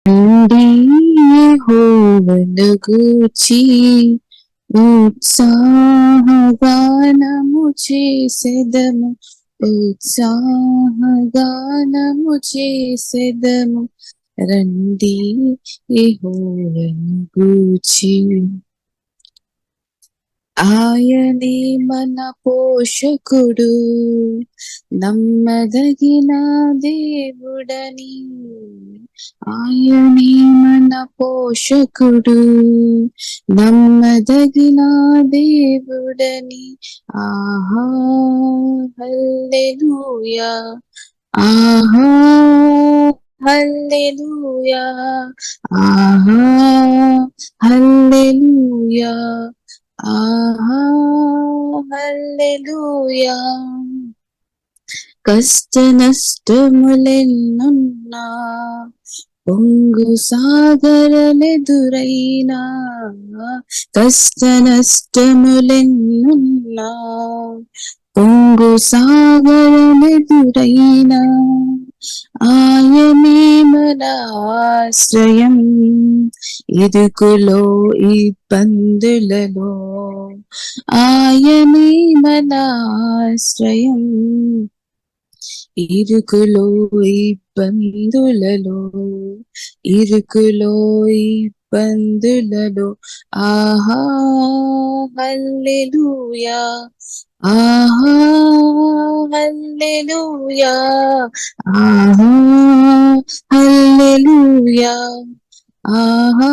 రండి యెహోవాను గూర్చి ఉత్సాహగానము చేసెదము, ఉత్సాహగానము చేసెదము. రండి యెహోవాను గూర్చి. ఆయనే మన పోషకుడు, నమ్మదగిన దేవుడని. ఆయనే మన పోషకుడు, నమ్మదగిన దేవుడని. ఆహా హల్లెలూయా, ఆహా హల్లెలూయా, ఆహా హల్లెలూయా, ఆహా హల్లెలూయా. కష్ట నష్టములెన్నున్నా, పొంగు సాగరమెదురైనా, కష్ట నష్టములెన్నున్నా, పొంగు సాగరమెదురైనా, ఆయనే మన ఆశ్రయం. ఇరుకులో ఇబ్బందులలో ఆయనే మన ఆశ్రయం. ఇరుకులో ఇబ్బందులలో, ఇరుకులో ఇబ్బందులలో. ఆహా హల్లెలూయా, ఆహా హల్లెలూయా, ఆహా హల్లెలూయా, ఆహా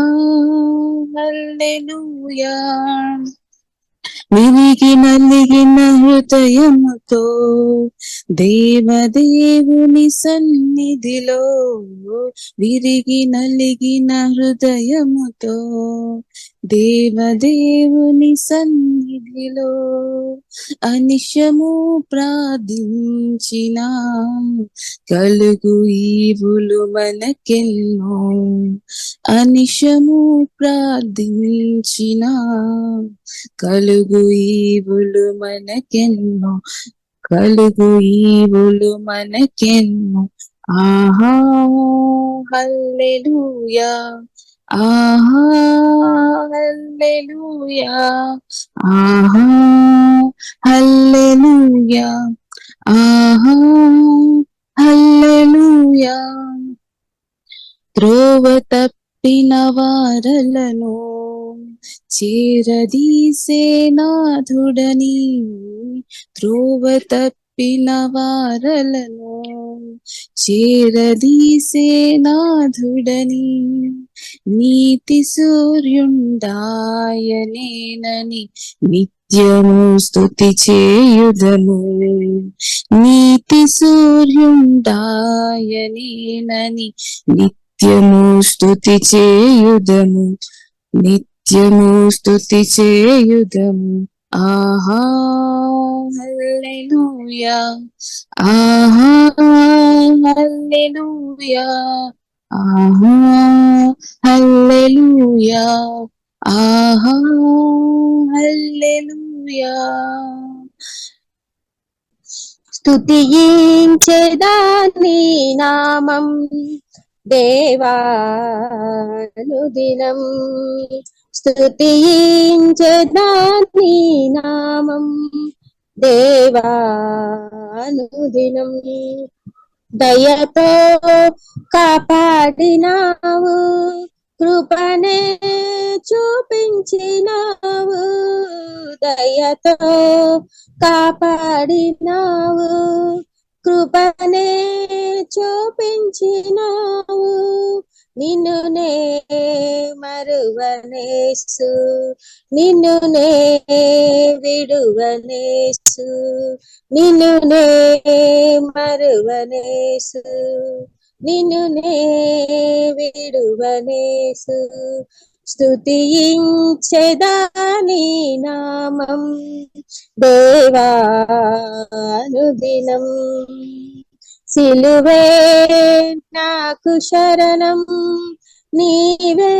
హల్లెలూయా. విరిగి నలిగిన హృదయముతో దేవదేవుని సన్నిధిలో, విరిగి నలిగిన హృదయముతో దేవదేవుని సన్నిధిలో అనిశము ప్రార్థించిన కలుగు ఈవులు మనకెన్నో. అనిశము ప్రార్థించిన కలుగు ఈవులు మనకెన్నో, కలుగు ఈవులు మనకెన్నో. ఆహా హల్లెలూయా, ఆహా హల్లెలూయా, ఆహా హల్లెలూయా, ఆహా హల్లెలూయా. త్రోవ తప్పిన వారలను చేరదీసే నాథుడని, త్రోవ తప్పిన వారలను చేరదీసే నాథుడని. నీతి సూర్యుండాయనేనని నిత్యము స్తుతి చేయుదము, నీతి సూర్యుండాయనేనని నిత్యము స్తుతి చేయుదము, నిత్యము స్తుతి చేయుదము. ఆహా హల్లెలూయా, ఆహా హల్లెలూయా, ఆహా హల్లెలూయా, ఆహా హల్లెలూయా. స్తుతించెదా నీ నామం దేవానుదినం, స్తుతించెదా నీ నామం దేవానుదినం. దయతో కాపాడినావు, కృపనే చూపించినావు, దయతో కాపాడినావు, కృపనే చూపించినావు. నిన్ను నే మరువనేసు, నిన్ను నే విడువనేసు, నిన్ను నే మరువనేసు, నిన్ను నే విడువనేసు. స్తుతించెదా నీ నామం దేవానుదినం. సిలువే నాకు శరణం, నీవే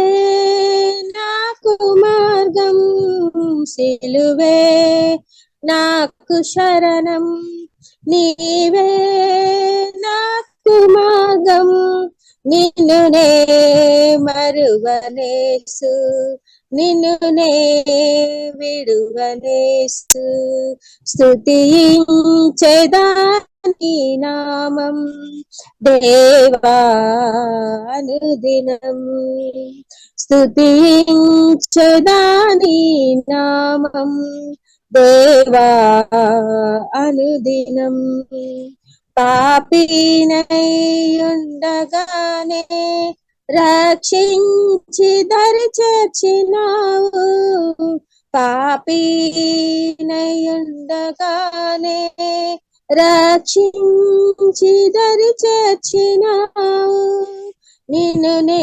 నాకు మార్గం, సిలువే నాకు శరణం, నీవే నాకు మార్గం, నిన్నునే మరువనేసు, నిన్నునే విడువనేసు. స్తుతించెదా నీ నామం దేవా అనుదినం. స్తుతించెదా నీ నామం దేవా అనుదినం. పాపినైయుండగానే రక్షించి దరి చేర్చినావు. పాపినైయుండగానే రక్షించి దరి చేర్చినావు. నిన్నునే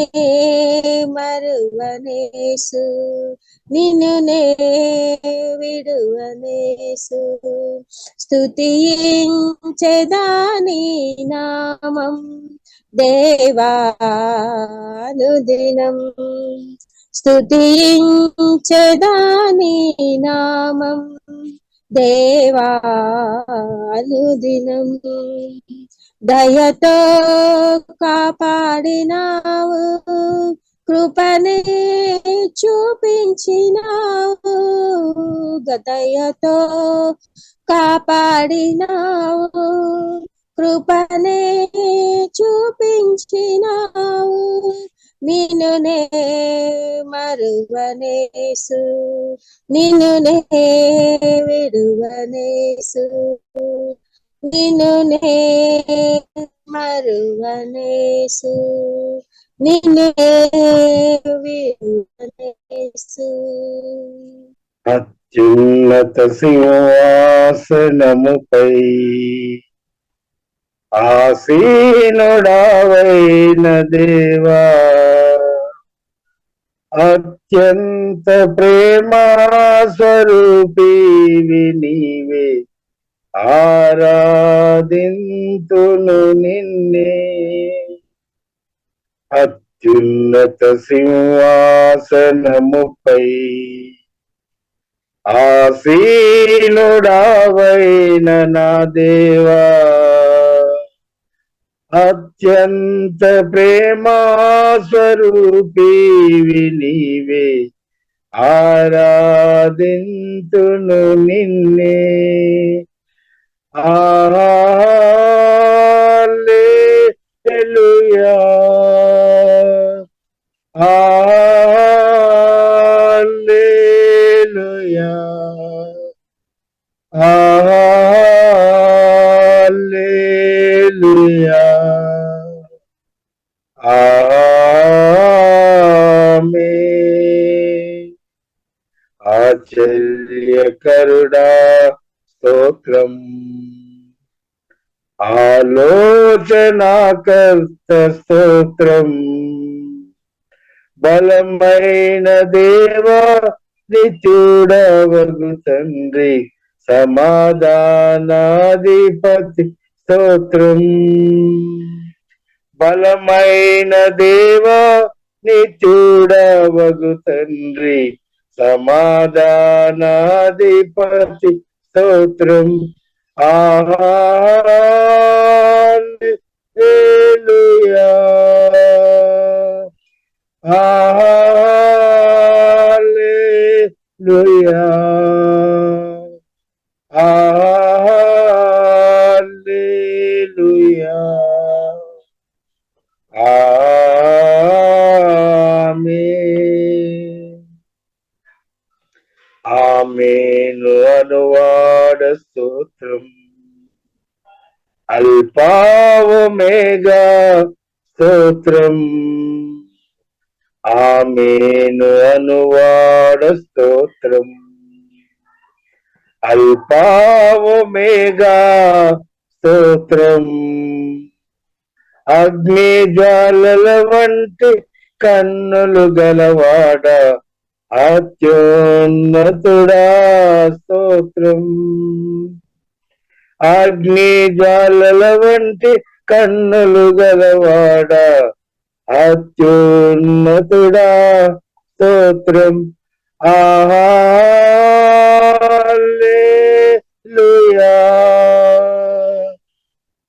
మరువనేసు, నిన్నునే విడువనేసు. స్తుతించెదా నీ నామం దేవా అనుదినం. స్తుతించెదా నీ నామం దేవా అనుదినం. దయతో కాపాడినావు, కృపనే చూపించినావు. దయతో కాపాడినావు, కృపనే చూపించినావు. నిన్నునే మరువనేసు, నిన్నునే విడువనేసు. నిన్నునే మరువనేసు, నిన్నునే విడువనేసు. అత్యున్నత సింహాసనముపై ఆసీనుడావైన దేవా, అత్యంత ప్రేమా స్వరూపివి నీవే, ఆరాధింతును నిన్నే. అత్యున్నత సింహాసనముపై ఆసీనుడావైన నా దేవా, అత్యంత ప్రేమా స్వరూపివి నీవే, ఆరాధింతును నిన్నే. హల్లెలూయా, హల్లెలూయా, హల్లెలూయా. ఆమేన్. ఆశ్చర్యకరుడా స్తోత్రం, ఆలోచనాకర్త స్తోత్రం. బలమైన దేవా నిత్యుడవగు తండ్రి, సమాధానాధిపతి స్తోత్రం. బలమైన దేవా నిత్యుడవగు తండ్రి, సమాధానాధిపతి స్తోత్రం. హల్లెలూయా, హల్లెలూయా, హల్లెలూయా. ఆమేన్. ఆమేను అనువాడ స్తోత్రం, అల్పావమేగా స్తోత్రం. ఆమేను అనువాడ స్తోత్రం, అల్పావమేగా స్తోత్రం. అగ్ని జ్వాలల వంటి కన్నులు గలవాడ, అత్యున్నతుడా స్తోత్రం. అగ్ని జ్వాలల వంటి కన్నులు గలవాడ, అత్యున్నతుడా స్తోత్రం. హల్లెలూయా,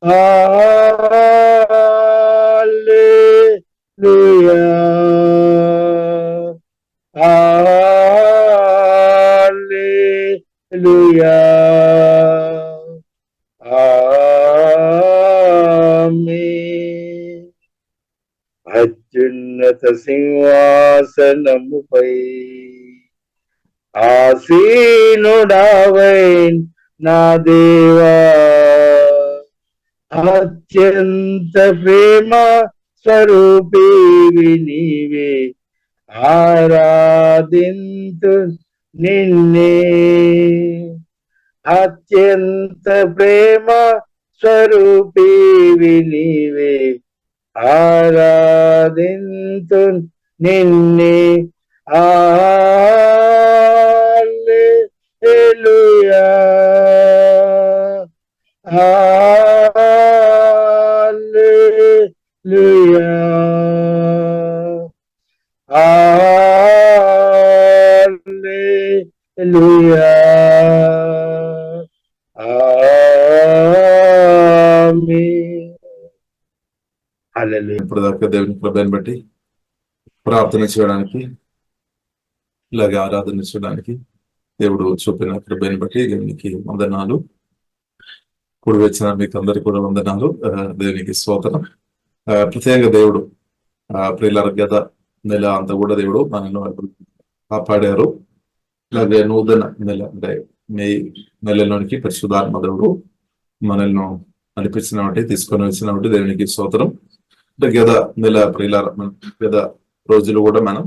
హల్లెలూయా, ఉన్నత సింహాసనముపై ఆసీనుడావై నా దేవా, అత్యంత ప్రేమ స్వరూపివి నీవే, ఆరాధింతు నిన్నే. అత్యంత ప్రేమ స్వరూపివి నీవే, ఆరాధింతు నిన్నే. హల్లెలూయా, హల్లెలూయా, హల్లెలూయా, ఆమేన్. హల్లెలూయా. ఇప్పుడు దాకా దేవుని కృపను బట్టి ప్రార్థన చేయడానికి, ఇలాగే ఆరాధన చేయడానికి దేవుడు చూపిన కృపను బట్టి దేవునికి వందనాలు. కూడి వచ్చిన మీకు అందరికీ కూడా వందనాలు. దేవునికి స్తోత్రం. ప్రత్యేక దేవుడు ప్రియులార గత నెల అంతా కూడా దేవుడు మనల్ని కాపాడారు. ఇలాగే నూతన నెల అంటే మే నెలలోనికి పరిశుద్ధాత్మ దేవుడు మనల్ని నడిపించినటువంటి తీసుకొని వచ్చినటువంటి దేవునికి స్తోత్రం. అంటే గత నెల ప్రియులార గత రోజులు కూడా మనం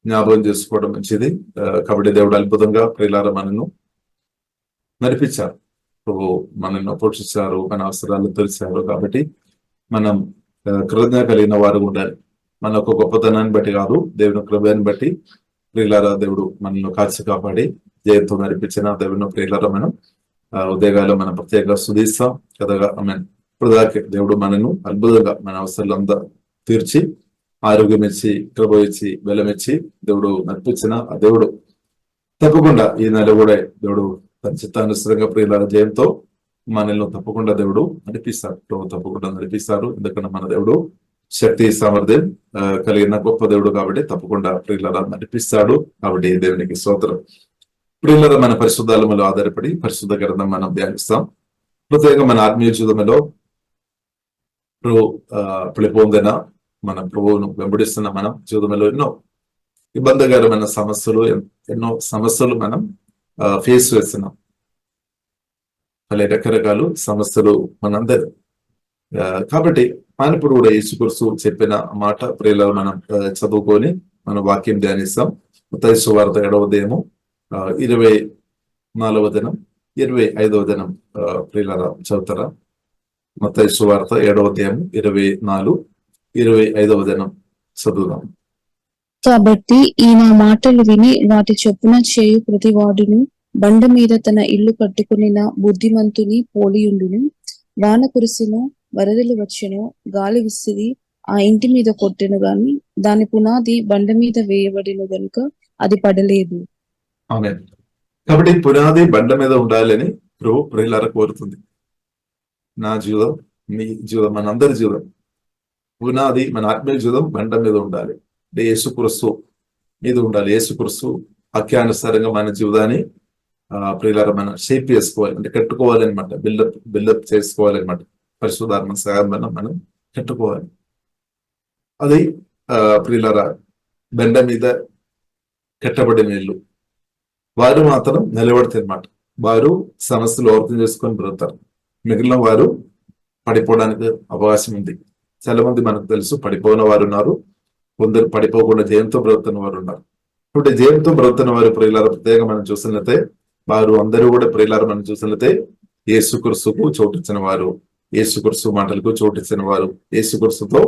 జ్ఞాపకం చేసుకోవడం మంచిది. కాబట్టి దేవుడు అద్భుతంగా ప్రియులార మనను నడిపించారు, మనల్ని పోషించారు, మన అవసరాలు తెలిసారు. కాబట్టి మనం కృతజ్ఞత కలిగిన వారు ఉండాలి. మన ఒక గొప్పతనాన్ని బట్టి కాదు, దేవుని కృపను బట్టి ప్రియులారా దేవుడు మనల్ని కాచి కాపాడి జయంతో నడిపించిన దేవుని ప్రియులారా మనం ఉదయగాలో మనం ప్రత్యేకంగా స్తుతిస్తాం కదా. ఇప్పుడు దాకా దేవుడు మనను అద్భుతంగా మన అవసరాలంతా తీర్చి ఆరోగ్యం ఇచ్చి కృప ఇచ్చి బలమిచ్చి దేవుడు నడిపించిన ఆ దేవుడు తప్పకుండా ఈ నెల కూడా దేవుడు తన చిత్తానుసరంగా ప్రియులార జయంతో మనల్ని తప్పకుండా దేవుడు నడిపిస్తాడు, తప్పకుండా నడిపిస్తారు. ఎందుకంటే మన దేవుడు శక్తి సామర్థ్యం కలిగిన గొప్ప దేవుడు కాబట్టి తప్పకుండా ప్రియులార నడిపిస్తాడు. కాబట్టి దేవునికి స్తోత్రం. ప్రియులార మన పరిశుద్ధాలములో ఆధారపడి పరిశుద్ధ గ్రంథం మనం ధ్యానిస్తాం. ప్రత్యేకంగా మన ఆత్మీయ జీవితంలో పొందిన మన ప్రభువును వెంబడిస్తున్న మనం జీవితంలో ఎన్నో ఇబ్బందికరమైన సమస్యలు, ఎన్నో సమస్యలు మనం ఫేస్ చేస్తున్నాం. అలా రకరకాల సమస్యలు మనందరూ. కాబట్టి మనప్పుడు కూడా యేసుక్రీస్తు చెప్పిన మాట ప్రియుల మనం చదువుకొని మన వాక్యం ధ్యానిస్తాం. మత్తయి సువార్త 7వ అధ్యాయము 24వ దినం 25వ దినం ప్రియులారా చదువుతారా? మత్తయి సువార్త 7వ అధ్యాయము 24, 25వ దినం చదువుదాం. కాబట్టి ఈ నా మాటలు విని వాటి చొప్పున చేయు ప్రతివాడును బండ మీద తన ఇల్లు కట్టుకునిన బుద్ధిమంతుని పోలియుండును. వాన కురిసిన, వరదలు వచ్చెను, గాలి విసిరి ఆ ఇంటి మీద కొట్టెను గాని దాని పునాది బండ మీద వేయబడిన గనుక అది పడలేదు. ఆమేన్. కాబట్టి పునాది బండ మీద ఉండాలని ప్రభు ప్రియులారా కోరుతుంది. నా జీవితం, మీ జీవితం, మనందరి జీవితం పునాది, మన ఆత్మీయ జీవితం బండ మీద ఉండాలి. అంటే యేసుక్రీస్తు మీద ఉండాలి. యేసుక్రీస్తు వాక్యానుసారంగా మన జీవితాన్ని ప్రియులారా మనం షేప్ చేసుకోవాలి, అంటే కట్టుకోవాలన్నమాట. బిల్డప్ చేసుకోవాలన్నమాట. పరిశుద్ధాత్మ సహాయం మనం కట్టుకోవాలి. అది ప్రియులారా బండ మీద కట్టబడిన ఇల్లు. వారు మాత్రం నిలబడతారు అన్నమాట. వారు సమస్యలు ఓవర్కం చేసుకొని బ్రతారు. మిగిలిన వారు పడిపోవడానికి అవకాశం ఉంది. చాలా మంది మనకు తెలుసు పడిపోయిన వారు ఉన్నారు, కొందరు పడిపోకుండా జయంతో బ్రతున్న వారు ఉన్నారు. కాబట్టి జయంతో బ్రతున్న వారు ప్రియులార ప్రత్యేకంగా మనం చూసినట్లయితే వారు అందరూ కూడా ప్రియులార మనం చూసినట్లయితే యేసుక్రీస్తుకు చోటిచ్చిన వారు, యేసుక్రీస్తు మాటలకు చోటిచ్చిన వారు, యేసుక్రీస్తుతో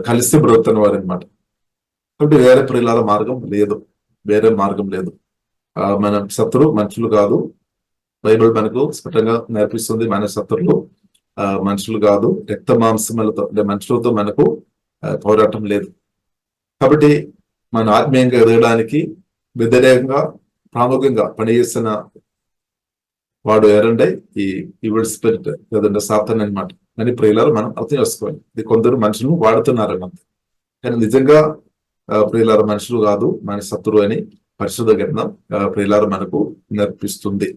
కలిసి బ్రతున్న వారు అనమాట. కాబట్టి వేరే ప్రియులార మార్గం లేదు, వేరే మార్గం లేదు. మన శత్రువు మనుషులు కాదు. బైబిల్ మనకు స్పష్టంగా నేర్పిస్తుంది మన శత్రువులు మనుషులు కాదు, రక్త మాంసములతో అంటే మనుషులతో మనకు పోరాటం లేదు. కాబట్టి మన ఆత్మీయంగా ఎదగడానికి వ్యతిరేకంగా ప్రాముఖ్యంగా పనిచేస్తున్న వాడు ఎవరంటే ఈ ఈవిల్ స్పిరిట్ లేదంటే సాతాన్ అన్నమాట. అని ప్రియులారు మనం అర్థం చేసుకోవాలి. ఇది కొందరు మనుషులు వాడుతున్నారు అన్నమాట. కానీ నిజంగా ప్రియులారు మనుషులు కాదు, మన శత్రువు అని పరిశుద్ధ గ్రంథం ప్రియులారు మనకు నేర్పిస్తుంది.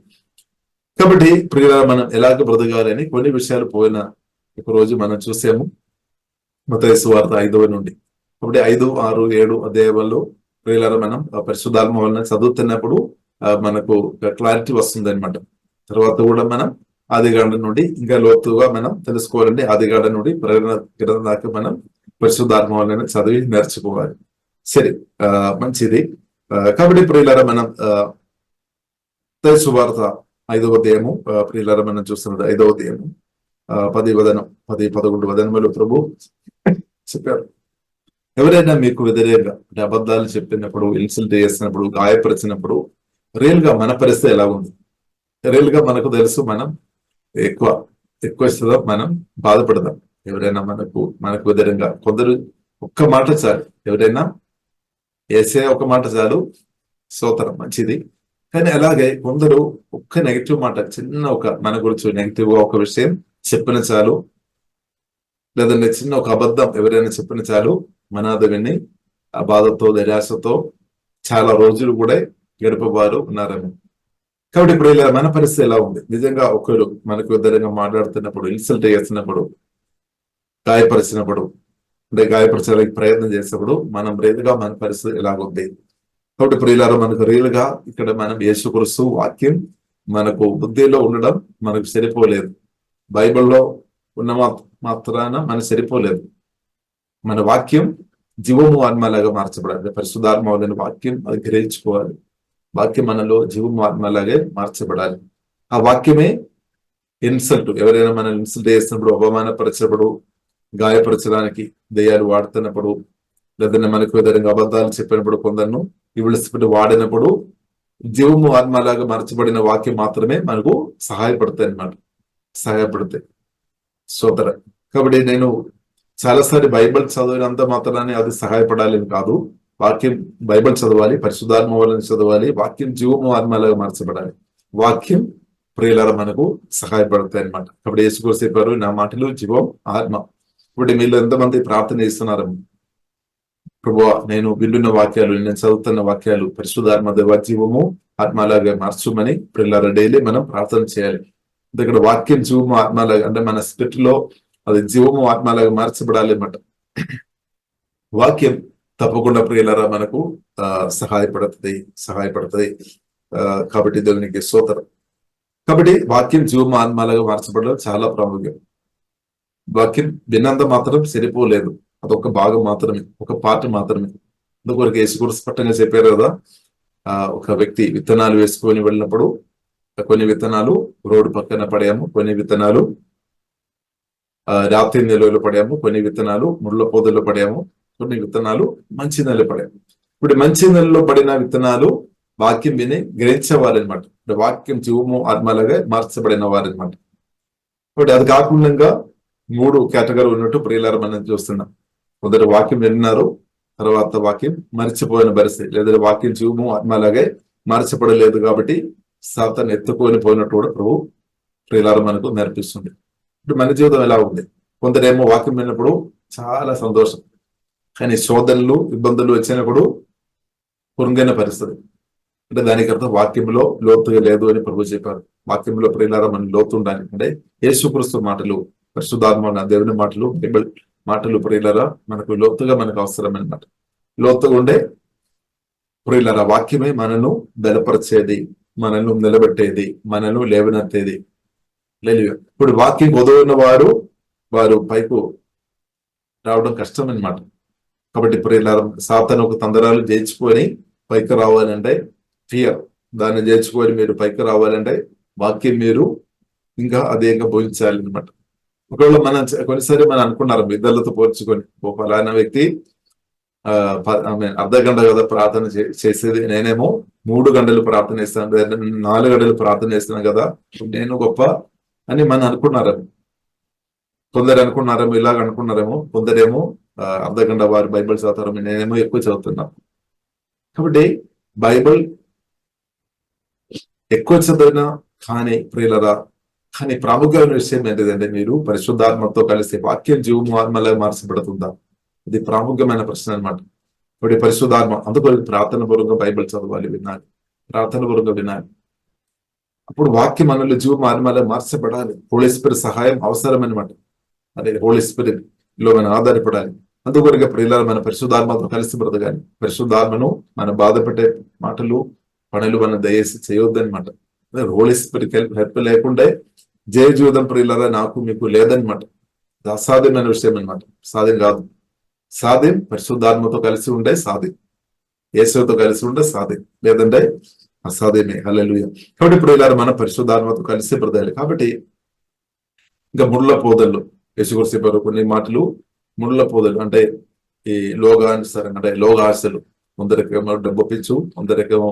కాబట్టి ప్రియులారు మనం ఎలాగ బ్రతకాలని కొన్ని విషయాలు పోయిన ఒక రోజు మనం చూసాము. మత్తయి సువార్త 5వ నుండి కాబట్టి 5, 6, 7 అధ్యాయాలు ప్రియులారా మనం పరిశుద్ధాత్మ వలన చదువుతున్నప్పుడు మనకు క్లారిటీ వస్తుంది అనమాట. తర్వాత కూడా మనం ఆదికాండం నుండి ఇంకా లోతుగా మనం తెలుసుకోవాలంటే ఆదికాండం నుండి ప్రకటన గ్రంథం దాకా మనం పరిశుద్ధాత్మ వలన చదివి నేర్చుకోవాలి. సరే, మంచిది. కాబట్టి ప్రియులారా మనం సువార్త 5వ అధ్యాయము ప్రియులారా మనం చూస్తున్నది 5వ అధ్యాయము 10 వదనం 10, 11 వదనములు ప్రభు చెప్పారు. ఎవరైనా మీకు వ్యతిరేకంగా అంటే అబద్ధాలు చెప్పినప్పుడు, ఇన్సల్ట్ చేసినప్పుడు, గాయపరిచినప్పుడు రియల్ గా మన పరిస్థితి ఎలా ఉంది? రియల్ గా మనకు తెలుసు, మనం ఎక్కువ శాతం మనం బాధపడదాం. ఎవరైనా మనకు వ్యతిరేకంగా కొందరు ఒక్క మాట చాలు, ఎవరైనా వేసే ఒక మాట చాలు, స్తోత్రం, మంచిది. కానీ అలాగే కొందరు ఒక్క నెగిటివ్ మాట, చిన్న ఒక మన గురించి నెగిటివ్ గా ఒక విషయం చెప్పిన చాలు, లేదంటే చిన్న ఒక అబద్ధం ఎవరైనా చెప్పిన చాలు, మన అది విని ఆ బాధతో, నిరాశతో చాలా రోజులు కూడా గడిపేవారు ఉన్నారని. కాబట్టి ఇప్పుడు ఇలా మన పరిస్థితి ఎలా ఉంది? నిజంగా ఒకరు మనకు వ్యతిరేకంగా మాట్లాడుతున్నప్పుడు, ఇన్సల్ట్ చేస్తున్నప్పుడు, గాయపరిచినప్పుడు, అంటే గాయపరచడానికి ప్రయత్నం చేసినప్పుడు మనం రియల్గా మన పరిస్థితి ఎలాగుంది? కాబట్టి ప్రియులారా మనకు రియల్ గా ఇక్కడ మనం యేసుక్రీస్తు వాక్యం మనకు బుద్ధిలో ఉండడం మనకు సరిపోలేదు. బైబిల్లో ఉన్న మాత్రాన మనకు సరిపోలేదు. మన వాక్యం జీవము ఆత్మలాగా మార్చబడాలి. పరిశుద్ధాత్మ వలన వాక్యం అది గ్రహించుకోవాలి. వాక్యం మనలో జీవము ఆత్మలాగే మార్చబడాలి. ఆ వాక్యమే ఇన్సల్ట్, ఎవరైనా మనల్ని ఇన్సల్ట్ చేసినప్పుడు, అవమానపరచినప్పుడు, గాయపరచడానికి దెయ్యాలు వాడుతున్నప్పుడు, లేదంటే మనకు విధంగా అబద్ధాలు చెప్పినప్పుడు, కొందరు ఇవిడిసిపెట్టి వాడినప్పుడు జీవము ఆత్మలాగా మార్చబడిన వాక్యం మాత్రమే మనకు సహాయపడతాయి అన్నమాట. సహాయపడతాయి. సోదర, కాబట్టి నేను చాలాసారి బైబిల్ చదివినంత మాత్రాన్ని అది సహాయపడాలి కాదు. వాక్యం బైబిల్ చదవాలి, పరిశుద్ధాత్మ వలన చదవాలి, వాక్యం జీవము ఆత్మలాగా మార్చబడాలి. వాక్యం ప్రియులారా మనకు సహాయపడతాయి అన్నమాట. కాబట్టి యేసుక్రీస్తు చెప్పారు, నా మాటలు జీవం ఆత్మ. ఇప్పుడు మీరు ఎంతమంది ప్రార్థన చేస్తున్నారు? ప్రభువా, నేను వింటున్న వాక్యాలు, నేను చదువుతున్న వాక్యాలు పరిశుద్ధాత్మ దేవ జీవము ఆత్మలాగా మార్చుమని ప్రియులారా డైలీ మనం ప్రార్థన చేయాలి. ఇక్కడ వాక్యం జీవము ఆత్మలాగా అంటే మన స్పిరిట్ లో అది జీవము ఆత్మలాగా మార్చబడాలి అన్నమాట. వాక్యం తప్పకుండా ప్రియులారా మనకు సహాయపడుతుంది. కాబట్టి దేవునికి స్తోత్రం. కాబట్టి వాక్యం జీవము ఆత్మలాగా మార్చబడడం చాలా ప్రాముఖ్యం. వాక్యం విన్నంత మాత్రం సరిపోలేదు, అదొక భాగం మాత్రమే, ఒక పార్ట్ మాత్రమే. అందుకొరకు యేసుక్రీస్తు స్పష్టంగా చెప్పారు కదా, ఒక వ్యక్తి విత్తనాలు వేసుకొని వెళ్ళినప్పుడు కొన్ని విత్తనాలు రోడ్డు పక్కన పడాము, కొన్ని విత్తనాలు రాత్రి నిలువలో పడాము, కొన్ని విత్తనాలు ముళ్ళ పొదల్లో పడాము, కొన్ని విత్తనాలు మంచి నెలలో పడాము. ఇప్పుడు మంచి నెలలో పడిన విత్తనాలు వాక్యం విని గ్రహించేవారనమాట. వాక్యం జీవము ఆత్మలాగా మార్చబడిన వారనమాట. కాబట్టి అది కాకుండా 3 కేటగిరీ ఉన్నట్టు ప్రియులారా మనం చూస్తున్నాం. కొందరు వాక్యం విన్నారు, తర్వాత వాక్యం మర్చిపోయిన పరిస్థితి, లేదా వాక్యం జీవము ఆత్మలాగే మార్చబడలేదు కాబట్టి సాతాను ఎత్తుకొని పోయినట్టు కూడా ప్రభు ప్రియులారా మనకు నేర్పిస్తుంది. ఇప్పుడు మన జీవితం ఎలా ఉంది? కొందరేమో వాక్యం విన్నప్పుడు చాలా సంతోషం, కానీ శోధనలు, ఇబ్బందులు వచ్చినప్పుడు కురుంగైన పరిస్థితి. అంటే దానికి అర్థం వాక్యంలో లోతుగా లేదు అని ప్రభు చెప్పారు. వాక్యంలో ప్రియులారా మనం లోతు ఉండాలి. అంటే యేసుక్రీస్తు మాటలు, పరిశుద్ధాత్మ దేవుని మాటలు, బైబిల్ మాటలు ప్రియులారా మనకు లోతుగా మనకు అవసరం అన్నమాట. లోతుగా ఉండే ప్రియులారా వాక్యమే మనను బలపరిచేది, మనను నిలబెట్టేది, మనను లేవనెత్తేది. ఇప్పుడు వాక్యం వదువున్న వారు పైకు రావడం కష్టం అన్నమాట. కాబట్టి ప్రియులారా సాతాను ఒక తందరాలు జయించుకొని పైకి రావాలంటే ఫియర్, దాన్ని జయించుకొని మీరు పైకి రావాలంటే వాక్యం మీరు ఇంకా అదేంగా బోధించాలి అనమాట. ఒకవేళ మనం కొన్నిసారి మనం అనుకున్నారు ఇద్దరితో పోల్చుకొని, ఓ ఫలానా వ్యక్తి అర్ధ గంట కదా ప్రార్థన చేసేది, నేనేమో 3 గంటలు ప్రార్థన చేస్తాను, 4 గంటలు ప్రార్థన చేస్తున్నాను కదా, నేను గొప్ప అని మనం అనుకున్నారేమో. కొందరు అనుకున్నారేమో, ఇలాగ అనుకున్నారేమో. కొందరేమో అర్ధ గంట వారు బైబిల్ చదువుతారు, నేనేమో ఎక్కువ చదువుతున్నాను. కాబట్టి బైబిల్ ఎక్కువ చదివినా కానీ ప్రియులరా, కానీ ప్రాముఖ్యమైన విషయం ఏంటిదంటే మీరు పరిశుద్ధాత్మతో కలిసి వాక్యం జీవము ఆత్మలాగా మార్చబడుతుందా? ఇది ప్రాముఖ్యమైన ప్రశ్న అనమాట. ఇప్పుడు పరిశుద్ధాత్మ, అందుకు ప్రార్థన పూర్వకంగా బైబిల్ చదవాలి, వినాలి, ప్రార్థన పూర్వకంగా వినాలి. అప్పుడు వాక్యం మనలో జీవము ఆత్మలాగా మార్చబడాలి. హోలీ స్పిరిట్ సహాయం అవసరం అనమాట. అదే హోలీ స్పిరిట్ లో మనం ఆధారపడాలి. అందుకొరకే ప్రియులారా మన పరిశుద్ధాత్మతో కలిసి బ్రతకాలి. పరిశుద్ధాత్మను మన బాధ పెట్టే మాటలు పనులు మనం దయచేసి చేయొద్దనమాట. హోలీ స్పిరిట్ హెల్ప్ లేకుంటే జయ జీవితం ప్రియులారా నాకు మీకు లేదనమాట. ఇది అసాధ్యమైన విషయం అనమాట. సాధ్యం కాదు. సాధ్యం పరిశుద్ధాత్మతో కలిసి ఉండే సాధ్యం, యేసుతో కలిసి ఉండే సాధ్యం, లేదంటే అసాధ్యమే. హల్లెలూయా. కాబట్టి ప్రియులారా మనం పరిశుద్ధాత్మతో కలిసి బ్రతకాలి. కాబట్టి ఇంకా ముళ్ళ పోదళ్ళు యేసుక్రీస్తు చెప్పారు కొన్ని మాటలు. ముళ్ళ పోదలు అంటే ఈ లోగానుసారం, అంటే లోక ఆశలు. కొందరికేమో డబ్బు పిచ్చు, కొందరికేమో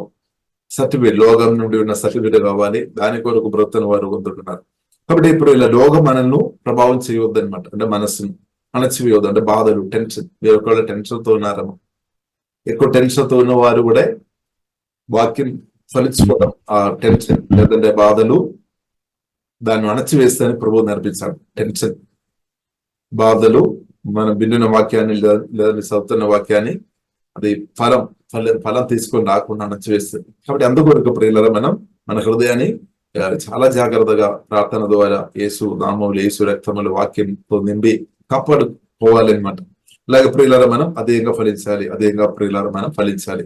సర్టిఫికేట్, లోకం నుండి ఉన్న సర్టిఫికేట్ కావాలి, దాని కొరకు బ్రతుకుని వారు కొంటున్నారు. కాబట్టి ఇప్పుడు ఇలా లోకం మనల్ని ప్రభావం చేయవద్దు అనమాట. అంటే మనస్సును అణచివేయవద్దు. అంటే బాధలు, టెన్షన్, మీరు ఒకవేళ టెన్షన్ తో ఉన్నారేమో, ఎక్కువ టెన్షన్ తో ఉన్న వారు కూడా వాక్యం ఫలించుకోవడం, ఆ టెన్షన్ లేదంటే బాధలు దాన్ని అణచివేస్తే ప్రభువు నేర్పించాడు. టెన్షన్, బాధలు మనం విన్న వాక్యాన్ని లేదా చదువుతున్న వాక్యాన్ని అది ఫలం తీసుకొని రాకుండా అణచివేస్తుంది. కాబట్టి అందుకొరకు ప్రియులారా మనం మన హృదయాన్ని చాలా జాగ్రత్తగా ప్రార్థన ద్వారా యేసు నామములు, యేసు రక్తములు, వాక్యంతో నింపి కాపాడుకోవాలి అనమాట. అలాగే ప్రియులారా మనం అదేంగా ఫలించాలి, అదేంగా ప్రియులారా మనం ఫలించాలి.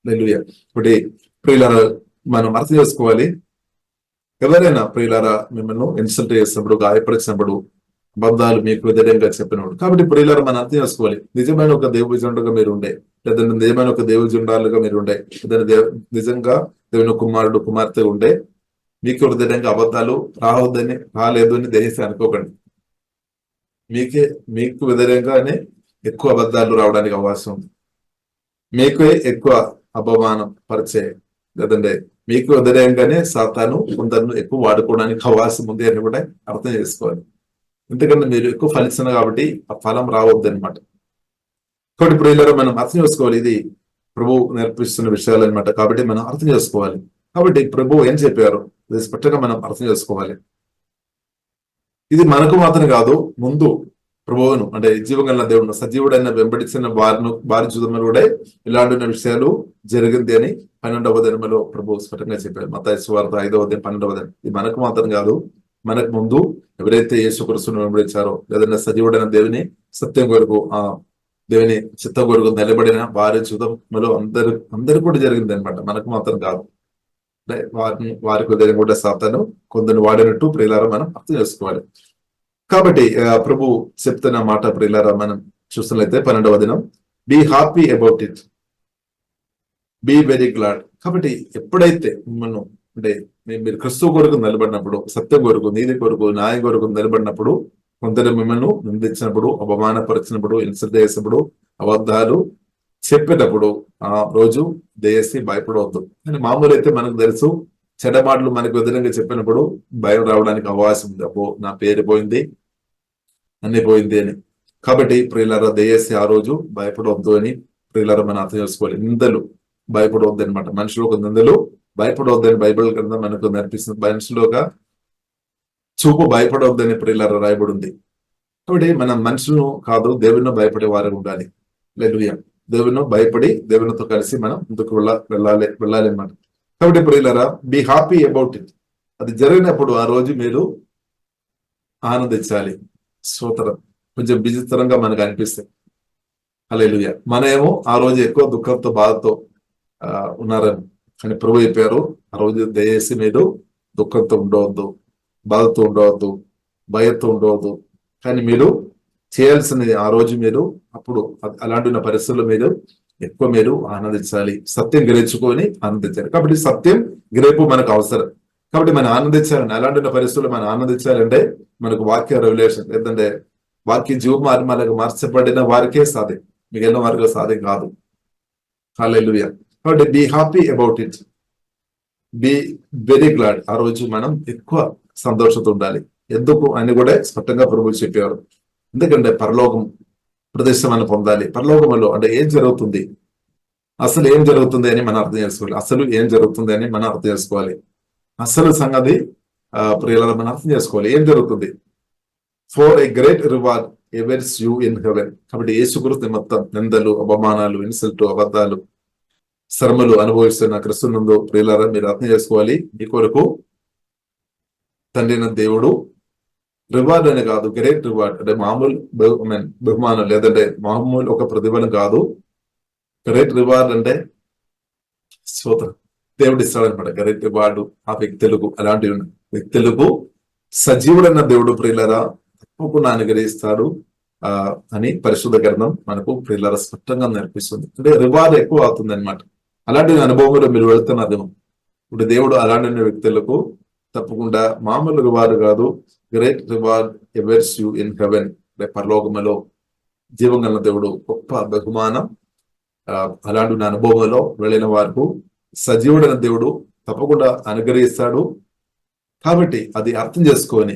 హల్లెలూయా. ఇప్పుడు ప్రియులారా మనం అర్థం చేసుకోవాలి, ఎవరైనా ప్రియులారా మిమ్మల్ని ఇన్సల్ట్ చేసినప్పుడు, గాయపరిచినప్పుడు, అబద్ధాలు మీకు వ్యతిరేకంగా చెప్పినప్పుడు, కాబట్టి ప్రియులారా మనం అర్థం చేసుకోవాలి, నిజమైన ఒక దేవుజనుడుగా మీరు ఉండే, లేదంటే నిజమైన ఒక దేవుజనుడాలుగా మీరు ఉండే, లేదంటే నిజంగా దేవుని కుమారుడు కుమార్తె ఉండే, మీకు వ్యతిరేకంగా అబద్ధాలు రాలేదు అని దయచేసి అనుకోకండి. మీకు వ్యతిరేకంగానే ఎక్కువ అబద్ధాలు రావడానికి అవకాశం ఉంది. మీకే ఎక్కువ అపమానం పరిచే, లేదంటే మీకు వ్యతిరేకంగానే సాతాను కొందరు ఎక్కువ వాడుకోవడానికి అవకాశం ఉంది అని కూడా అర్థం చేసుకోవాలి. ఎందుకంటే మీరు ఎక్కువ ఫలించిన కాబట్టి ఆ ఫలం రావద్దు అనమాట. కాబట్టి ప్రియులారా మనం అర్థం చేసుకోవాలి, ఇది ప్రభు నేర్పిస్తున్న విషయాలు అనమాట. కాబట్టి మనం అర్థం చేసుకోవాలి. కాబట్టి ప్రభు ఏం చెప్పారు ఇది స్పష్టంగా మనం అర్థం చేసుకోవాలి. ఇది మనకు మాత్రం కాదు, ముందు ప్రభువును అంటే జీవగల దేవుడు సజీవుడైన వెంబడించిన వారి జీవితంలో కూడా ఇలాంటి విషయాలు జరిగింది అని 12వ అధ్యాయంలో ప్రభు స్పష్టంగా చెప్పారు. మత్తయి సువార్త 5వ అధ్యాయం 12వ అధ్యాయం. ఇది మనకు మాత్రం కాదు, మనకు ముందు ఎవరైతే యేసుక్రీస్తును వెంబడించారో, లేదంటే సజీవుడైన దేవుని సత్యం కొరకు, ఆ దేవుని చిత్తం కొరకు నిలబడిన వారి జీవితంలో అందరు కూడా జరిగింది అనమాట. మనకు మాత్రం కాదు. వారికి ఉదయం కూడా సాతాను కొందరు వాడినట్టు ప్రియులారా మనం అర్థం చేసుకోవాలి. కాబట్టి ప్రభు చెప్తున్న మాట ప్రియులారా మనం చూస్తున్నట్లయితే 12వ దినం, be happy about it, be very glad. కాబట్టి ఎప్పుడైతే మనం అంటే మీరు క్రిస్తు కొరకు నిలబడినప్పుడు, సత్యం కొరకు, నీతి కొరకు, న్యాయం కొరకు నిలబడినప్పుడు, కొందరు మిమ్మల్ని నిందించినప్పుడు, అవమానపరిచినప్పుడు, ఇన్సల్ట్ చేసినప్పుడు, అబద్ధాలు చెప్పేటప్పుడు ఆ రోజు దయచేసి భయపడవద్దు. కానీ మామూలు అయితే మనకు తెలుసు, చెడ్డమాటలు మనకు వ్యతిరేకంగా చెప్పినప్పుడు భయం రావడానికి అవకాశం ఉంది. అబ్బో నా పేరు పోయింది, అన్ని పోయింది అని. కాబట్టి ప్రియులారా దయచేసి ఆ రోజు భయపడవద్దు అని ప్రియులారా మనం అర్థం చేసుకోవాలి. నిందలు భయపడవద్దు అనమాట. మనుషులు ఒక నిందలు భయపడవద్దని బైబిల్ కింద మనకు నేర్పిస్తుంది. మనుషులుగా చూపు భయపడవద్దని ప్రియులారా రాయబడి ఉంది. కాబట్టి మనం మనుషులను కాదు, దేవుని భయపడే వారు ఉండాలి. హల్లెలూయా. దేవుని భయపడి దేవునితో కలిసి మనం ముందుకు వెళ్ళాలి అన్నమాట. కాబట్టి ప్రియులారా బీ హ్యాపీ అబౌట్ ఇట్. అది జరిగినప్పుడు ఆ రోజు మీరు ఆనందించాలి. స్తోత్రం. కొంచెం విచిత్రంగా మనకు అనిపిస్తాయి. హల్లెలూయా. మనమేమో ఆ రోజు ఎక్కువ దుఃఖంతో బాధతో ఉన్నారని, కానీ ప్రభు చెప్పారు ఆ రోజు దయచేసి మీరు దుఃఖంతో ఉండవద్దు, బాధతో ఉండవద్దు, భయంతో ఉండవద్దు. కానీ మీరు చేయాల్సినది ఆ రోజు మీరు అప్పుడు అలాంటి పరిస్థితుల్లో మీరు ఆనందించాలి. సత్యం గ్రహించుకొని ఆనందించాలి. కాబట్టి సత్యం గ్రహింపు మనకు అవసరం. కాబట్టి మనం ఆనందించాలని, అలాంటి పరిస్థితుల్లో మనం ఆనందించాలంటే మనకు వాక్య రెవల్యూషన్, లేదంటే వాక్య జీవం మనకు మార్చబడిన వారికే సాధ్యం, మిగిలిన వారికి సాధ్యం కాదు. హల్లెలూయా. కాబట్టి be happy about it, be very glad. ఆ రోజు మనం ఎక్కువ సంతోషంతో ఉండాలి. ఎందుకు అని కూడా స్పష్టంగా ప్రభువు చెప్పారు. ఎందుకంటే పరలోకం ప్రదేశం అని పొందాలి. పరలోకంలో అంటే ఏం జరుగుతుంది, అసలు ఏం జరుగుతుంది అని మనం అర్థం చేసుకోవాలి. అసలు ఏం జరుగుతుంది అని మనం అర్థం చేసుకోవాలి. అసలు సంగతి ప్రియులారా మనం అర్థం చేసుకోవాలి. ఏం జరుగుతుంది? For a great reward awaits you in heaven. కాబట్టి యేసుక్రీస్తు నిమిత్తం నిందలు, అవమానాలు, ఇన్సల్ట్, అబద్ధాలు, శ్రమలు అనుభవిస్తున్న క్రిస్తునందు ప్రియులారా మీరు అర్థం చేసుకోవాలి. మీ కొరకు తండ్రి దేవుడు రివార్డ్ అని కాదు, గ్రేట్ రివార్డ్ అంటే మామూలు బహుమానం లేదంటే మామూలు ఒక ప్రతిఫలం కాదు. గ్రేట్ రివార్డ్ అంటే స్తోత్రం దేవుడు ఇస్తాడనమాట. గ్రేట్ రివార్డు ఆ వ్యక్తులకు, అలాంటి వ్యక్తులకు సజీవుడైన దేవుడు ప్రియులరా తప్పకుండా అనుగ్రహిస్తాడు అని పరిశుద్ధ గ్రంథం మనకు ప్రియులరా స్పష్టంగా నేర్పిస్తుంది. అంటే రివార్డ్ ఎక్కువ అవుతుంది అనమాట. అలాంటి అనుభవంలో మీరు వెళ్తున్నదేమో. ఇప్పుడు దేవుడు అలాంటి వ్యక్తులకు తప్పకుండా మామూలు రివార్డు కాదు, great reward awaits you in heaven, పరలోకములో జీవం గల దేవుడు గొప్ప బహుమానం అలాంటి అనుభవంలో వెళ్ళిన వారికి సజీవుడైన దేవుడు తప్పకుండా అనుగ్రహిస్తాడు. కాబట్టి అది అర్థం చేసుకొని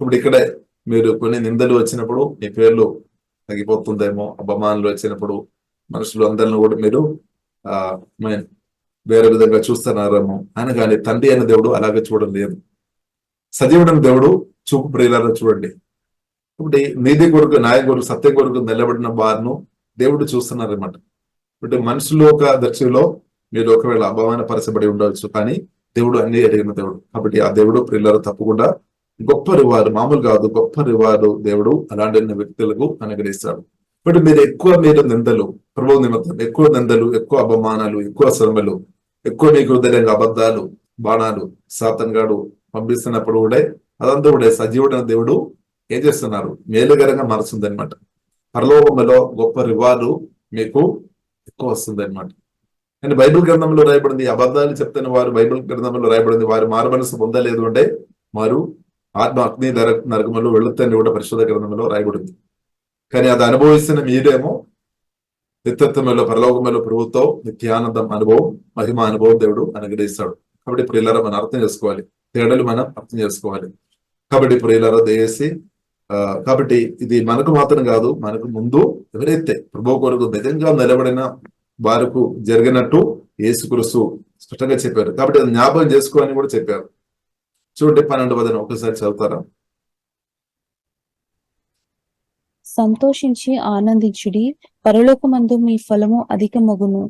ఇప్పుడు ఇక్కడే మీరు కొన్ని నిందలు వచ్చినప్పుడు మీ పేర్లు తగ్గిపోతుందేమో, అపమానాలు వచ్చినప్పుడు మనుషులు అందరిని కూడా మీరు వేరే విధంగా చూస్తున్నారేమో అని. కానీ తండ్రి అయిన దేవుడు అలాగే చూడడం లేదు. సజీవుడైన దేవుడు చూపు ప్రియులారా చూడండి. ఇప్పుడు నీతి కొరకు, న్యాయం కొరకు, సత్యం కొరకు నిలబడిన వారిను దేవుడు చూస్తున్నారన్నమాట. అంటే మనుషులు ఒక దృష్టిలో మీరు ఒకవేళ అవమానపరచబడి ఉండవచ్చు, కానీ దేవుడు అన్ని ఎరిగిన దేవుడు. కాబట్టి ఆ దేవుడు ప్రియులారా తప్పకుండా గొప్ప రివార్డు, మామూలు కాదు గొప్ప రివార్డు దేవుడు అలాంటి వ్యక్తులకు అనుగ్రహిస్తాడు. బట్ మీరు నిందలు, ప్రభు నిమిత్తం ఎక్కువ నిందలు, ఎక్కువ అపమానాలు, ఎక్కువ శ్రమలు, ఎక్కువ మీకు హృదయంగా అబద్ధాలు, బాణాలు సాతాను గాడు పంపిస్తున్నప్పుడు కూడా అదంతా కూడా సజీవుడైన దేవుడు ఏం చేస్తున్నారు, మేలుకరంగా మారుస్తుంది అనమాట. పరలోకంలో గొప్ప రివార్డు మీకు ఎక్కువ వస్తుంది అనమాట. కానీ బైబిల్ గ్రంథంలో రాయబడింది, అబద్ధాలు చెప్తున్న వారు బైబిల్ గ్రంథంలో రాయబడింది వారు మారు మనసు పొందలేదు అంటే వారు ఆత్మ అగ్ని నరకములో వెళుతని కూడా పరిశుద్ధ గ్రంథంలో రాయబడింది. కానీ అది అనుభవిస్తున్న మీరేమో నిత్యత్వంలో పరలోకములో ప్రభుత్వం నిత్యానందం అనుభవం, మహిమ అనుభవం దేవుడు అనుగ్రహిస్తాడు. కాబట్టి ప్రియులారా మనం అర్థం చేసుకోవాలి, తేడాలు మనం అర్థం చేసుకోవాలి. కాబట్టి ప్రియులారా దయచేసి కాబట్టి ఇది మనకు మాత్రం కాదు, మనకు ముందు ఎవరైతే ప్రభు కొరకు నిజంగా నిలబడిన వారికి జరిగినట్టు యేసుక్రీస్తు స్పష్టంగా చెప్పారు. కాబట్టి అది జ్ఞాపకం చేసుకోవాలని కూడా చెప్పారు. చూడండి 12వ వచనం ఒకసారి చదువుతారా? సంతోషించి ఆనందించుడి, పరలోకమందు మీ ఫలము అధికమగును.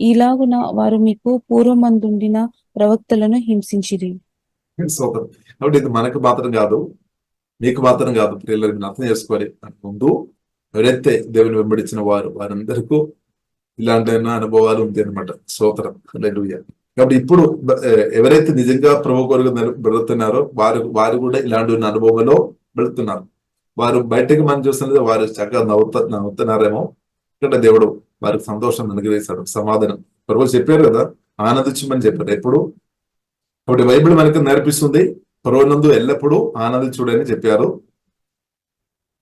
ఈలాగున వారు మీకు పూర్వమందుండిన ప్రవక్తలను హింసించిరి. కాబట్టి ఇది మనకు మాత్రం కాదు, మీకు మాత్రం కాదు ప్రియులను అర్థం చేసుకోవాలి. ముందు ఎవరైతే దేవుని వెంబడించిన వారందరికీ ఇలాంటి అనుభవాలు ఉంది అనమాట. స్తోత్రం, హల్లెలూయా. కాబట్టి ఇప్పుడు ఎవరైతే నిజంగా ప్రభు కొరకు వెళుతున్నారో వారు కూడా ఇలాంటి అనుభవంలో వెళుతున్నారు. వారు బయటకు మనం చూస్తున్నది వారు చక్కగా నవ్వుతున్నారేమో, ఇక్కడ దేవుడు వారికి సంతోషం అనుగ్రహిస్తాడు, సమాధానం. ప్రభు చెప్పారు కదా ఆనందించమని చెప్పారు ఎప్పుడు. కాబట్టి బైబిల్ మనకు నేర్పిస్తుంది ప్రభువునందు ఎల్లప్పుడూ ఆనందించుడని చెప్పారు.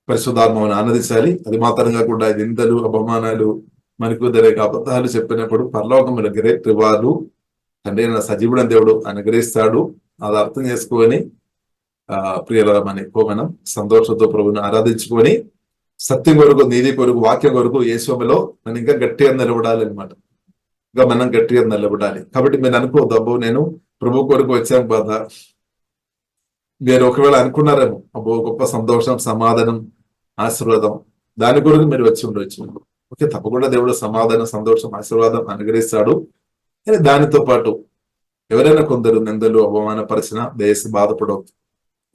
పరిశుద్ధాత్మను ఆనందించాలి. అది మాత్రం కాకుండా నిందలు, అపమానాలు, మనకు జరిగే అబద్ధాలు చెప్పినప్పుడు పరలోకములో గ్రేట్ రివార్డు తండ్రి సజీవుడైన దేవుడు అనుగ్రహిస్తాడు. అది అర్థం చేసుకొని ప్రియరమని మనం సంతోషంతో ప్రభువుని ఆరాధించుకొని సత్యం కొరకు, నీతి కొరకు, వాక్యం కొరకు యేసులో మనం ఇంకా గట్టిగా నిలబడాలి అనమాట. ఇంకా మనం గట్టిగా నిలబడాలి. కాబట్టి మీరు అనుకోవద్దు అబ్బో నేను ప్రభు కొరకు వచ్చాను బాధ. మీరు ఒకవేళ అనుకున్నారేమో అబ్బో గొప్ప సంతోషం, సమాధానం, ఆశీర్వాదం దాని కొరకు మీరు వచ్చి ఉండవచ్చు. ఓకే, తప్పకుండా దేవుడు సమాధానం, సంతోషం, ఆశీర్వాదం అనుగ్రహిస్తాడు. దానితో పాటు ఎవరైనా కొందరు నిందలు, అవమానపరిచినా దయచేసి బాధపడవద్దు.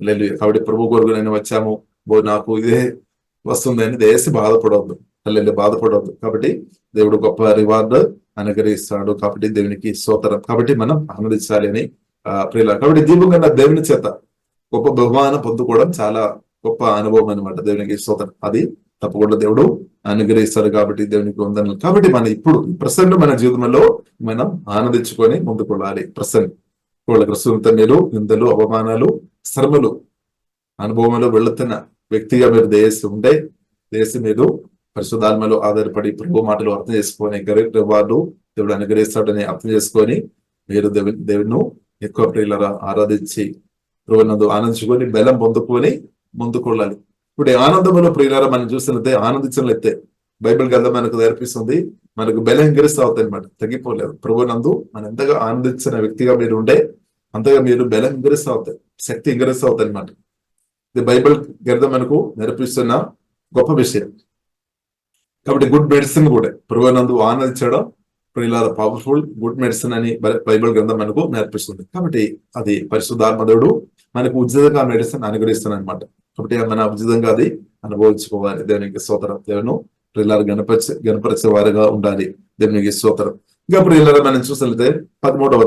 లేదు కాబట్టి ప్రభు కొరకు నేను వచ్చాము, బో నాకు ఇదే వస్తుందని దయచేసి బాధపడవద్దు, బాధపడవద్దు. కాబట్టి దేవుడు గొప్ప రివార్డు అనుగ్రహిస్తాడు. కాబట్టి దేవునికి స్తోత్రం. కాబట్టి మనం ఆనందించాలి అని ప్రియుల. కాబట్టి దీపంగా దేవుని చేత గొప్ప బహుమానం పొందుకోవడం చాలా గొప్ప అనుభవం అనమాట. దేవునికి స్తోత్రం. అది తప్పకుండా దేవుడు అనుగ్రహిస్తాడు. కాబట్టి దేవునికి వందనాలు. కాబట్టి మనం ఇప్పుడు ప్రసన్న మన జీవితంలో మనం ఆనందించుకొని ముందుకోవాలి. ప్రస్తుతం మీరు నిందలు, అవమానాలు, శ్రమలు అనుభవంలో వెళుతున్న వ్యక్తిగా మీరు దేశం మీరు పరిశుద్ధాత్మలో ఆధారపడి ప్రభు మాటలు అర్థం చేసుకొని గ్రేట్ రివార్డు దేవుడు అనుగ్రహిస్తాడని అర్థం చేసుకొని మీరు దేవుని ఎక్కువ ప్రియులరా ఆరాధించి ప్రభునందు ఆనందించుకొని బలం పొందుకొని ముందుకోవాలి. ఇప్పుడు ఆనందంలో ప్రియులారా మనం చూస్తున్నట్టే ఆనందించినట్లయితే బైబిల్ గ్రంథం మనకు నేర్పిస్తుంది మనకు బలం ఇంకరిస్తూ అవుతాయి అనమాట, తగ్గిపోలేదు. ప్రభునందు మనం ఎంతగా ఆనందించిన వ్యక్తిగా మీరు ఉంటే అంతగా మీరు బలం ఇంకరిస్తూ అవుతాయి, శక్తి ఇంకరిస్తూ అవుతాయి అనమాట. ఇది బైబిల్ గ్రంథం మనకు నేర్పిస్తున్న గొప్ప విషయం. కాబట్టి గుడ్ మెడిసిన్ కూడా ప్రభునందు ఆనందించడం ప్రియులారా పవర్ఫుల్ గుడ్ మెడిసిన్ అని బైబిల్ గ్రంథం మనకు నేర్పిస్తుంది. కాబట్టి అది పరిశుద్ధాత్మ దేవుడు మనకు ఉచితంగా మెడిసిన్ అనుగ్రహిస్తున్నాను అనమాట. కాబట్టి మన ఉచితంగా అది అనుభవించుకోవాలి. దేవునికి స్తోత్రం. దేవును ప్రియులారా గణపరిచే వారిగా ఉండాలి. దేవునికి స్తోత్రం. ఇంకా ప్రియులారా మనం చూసినట్లయితే 13వ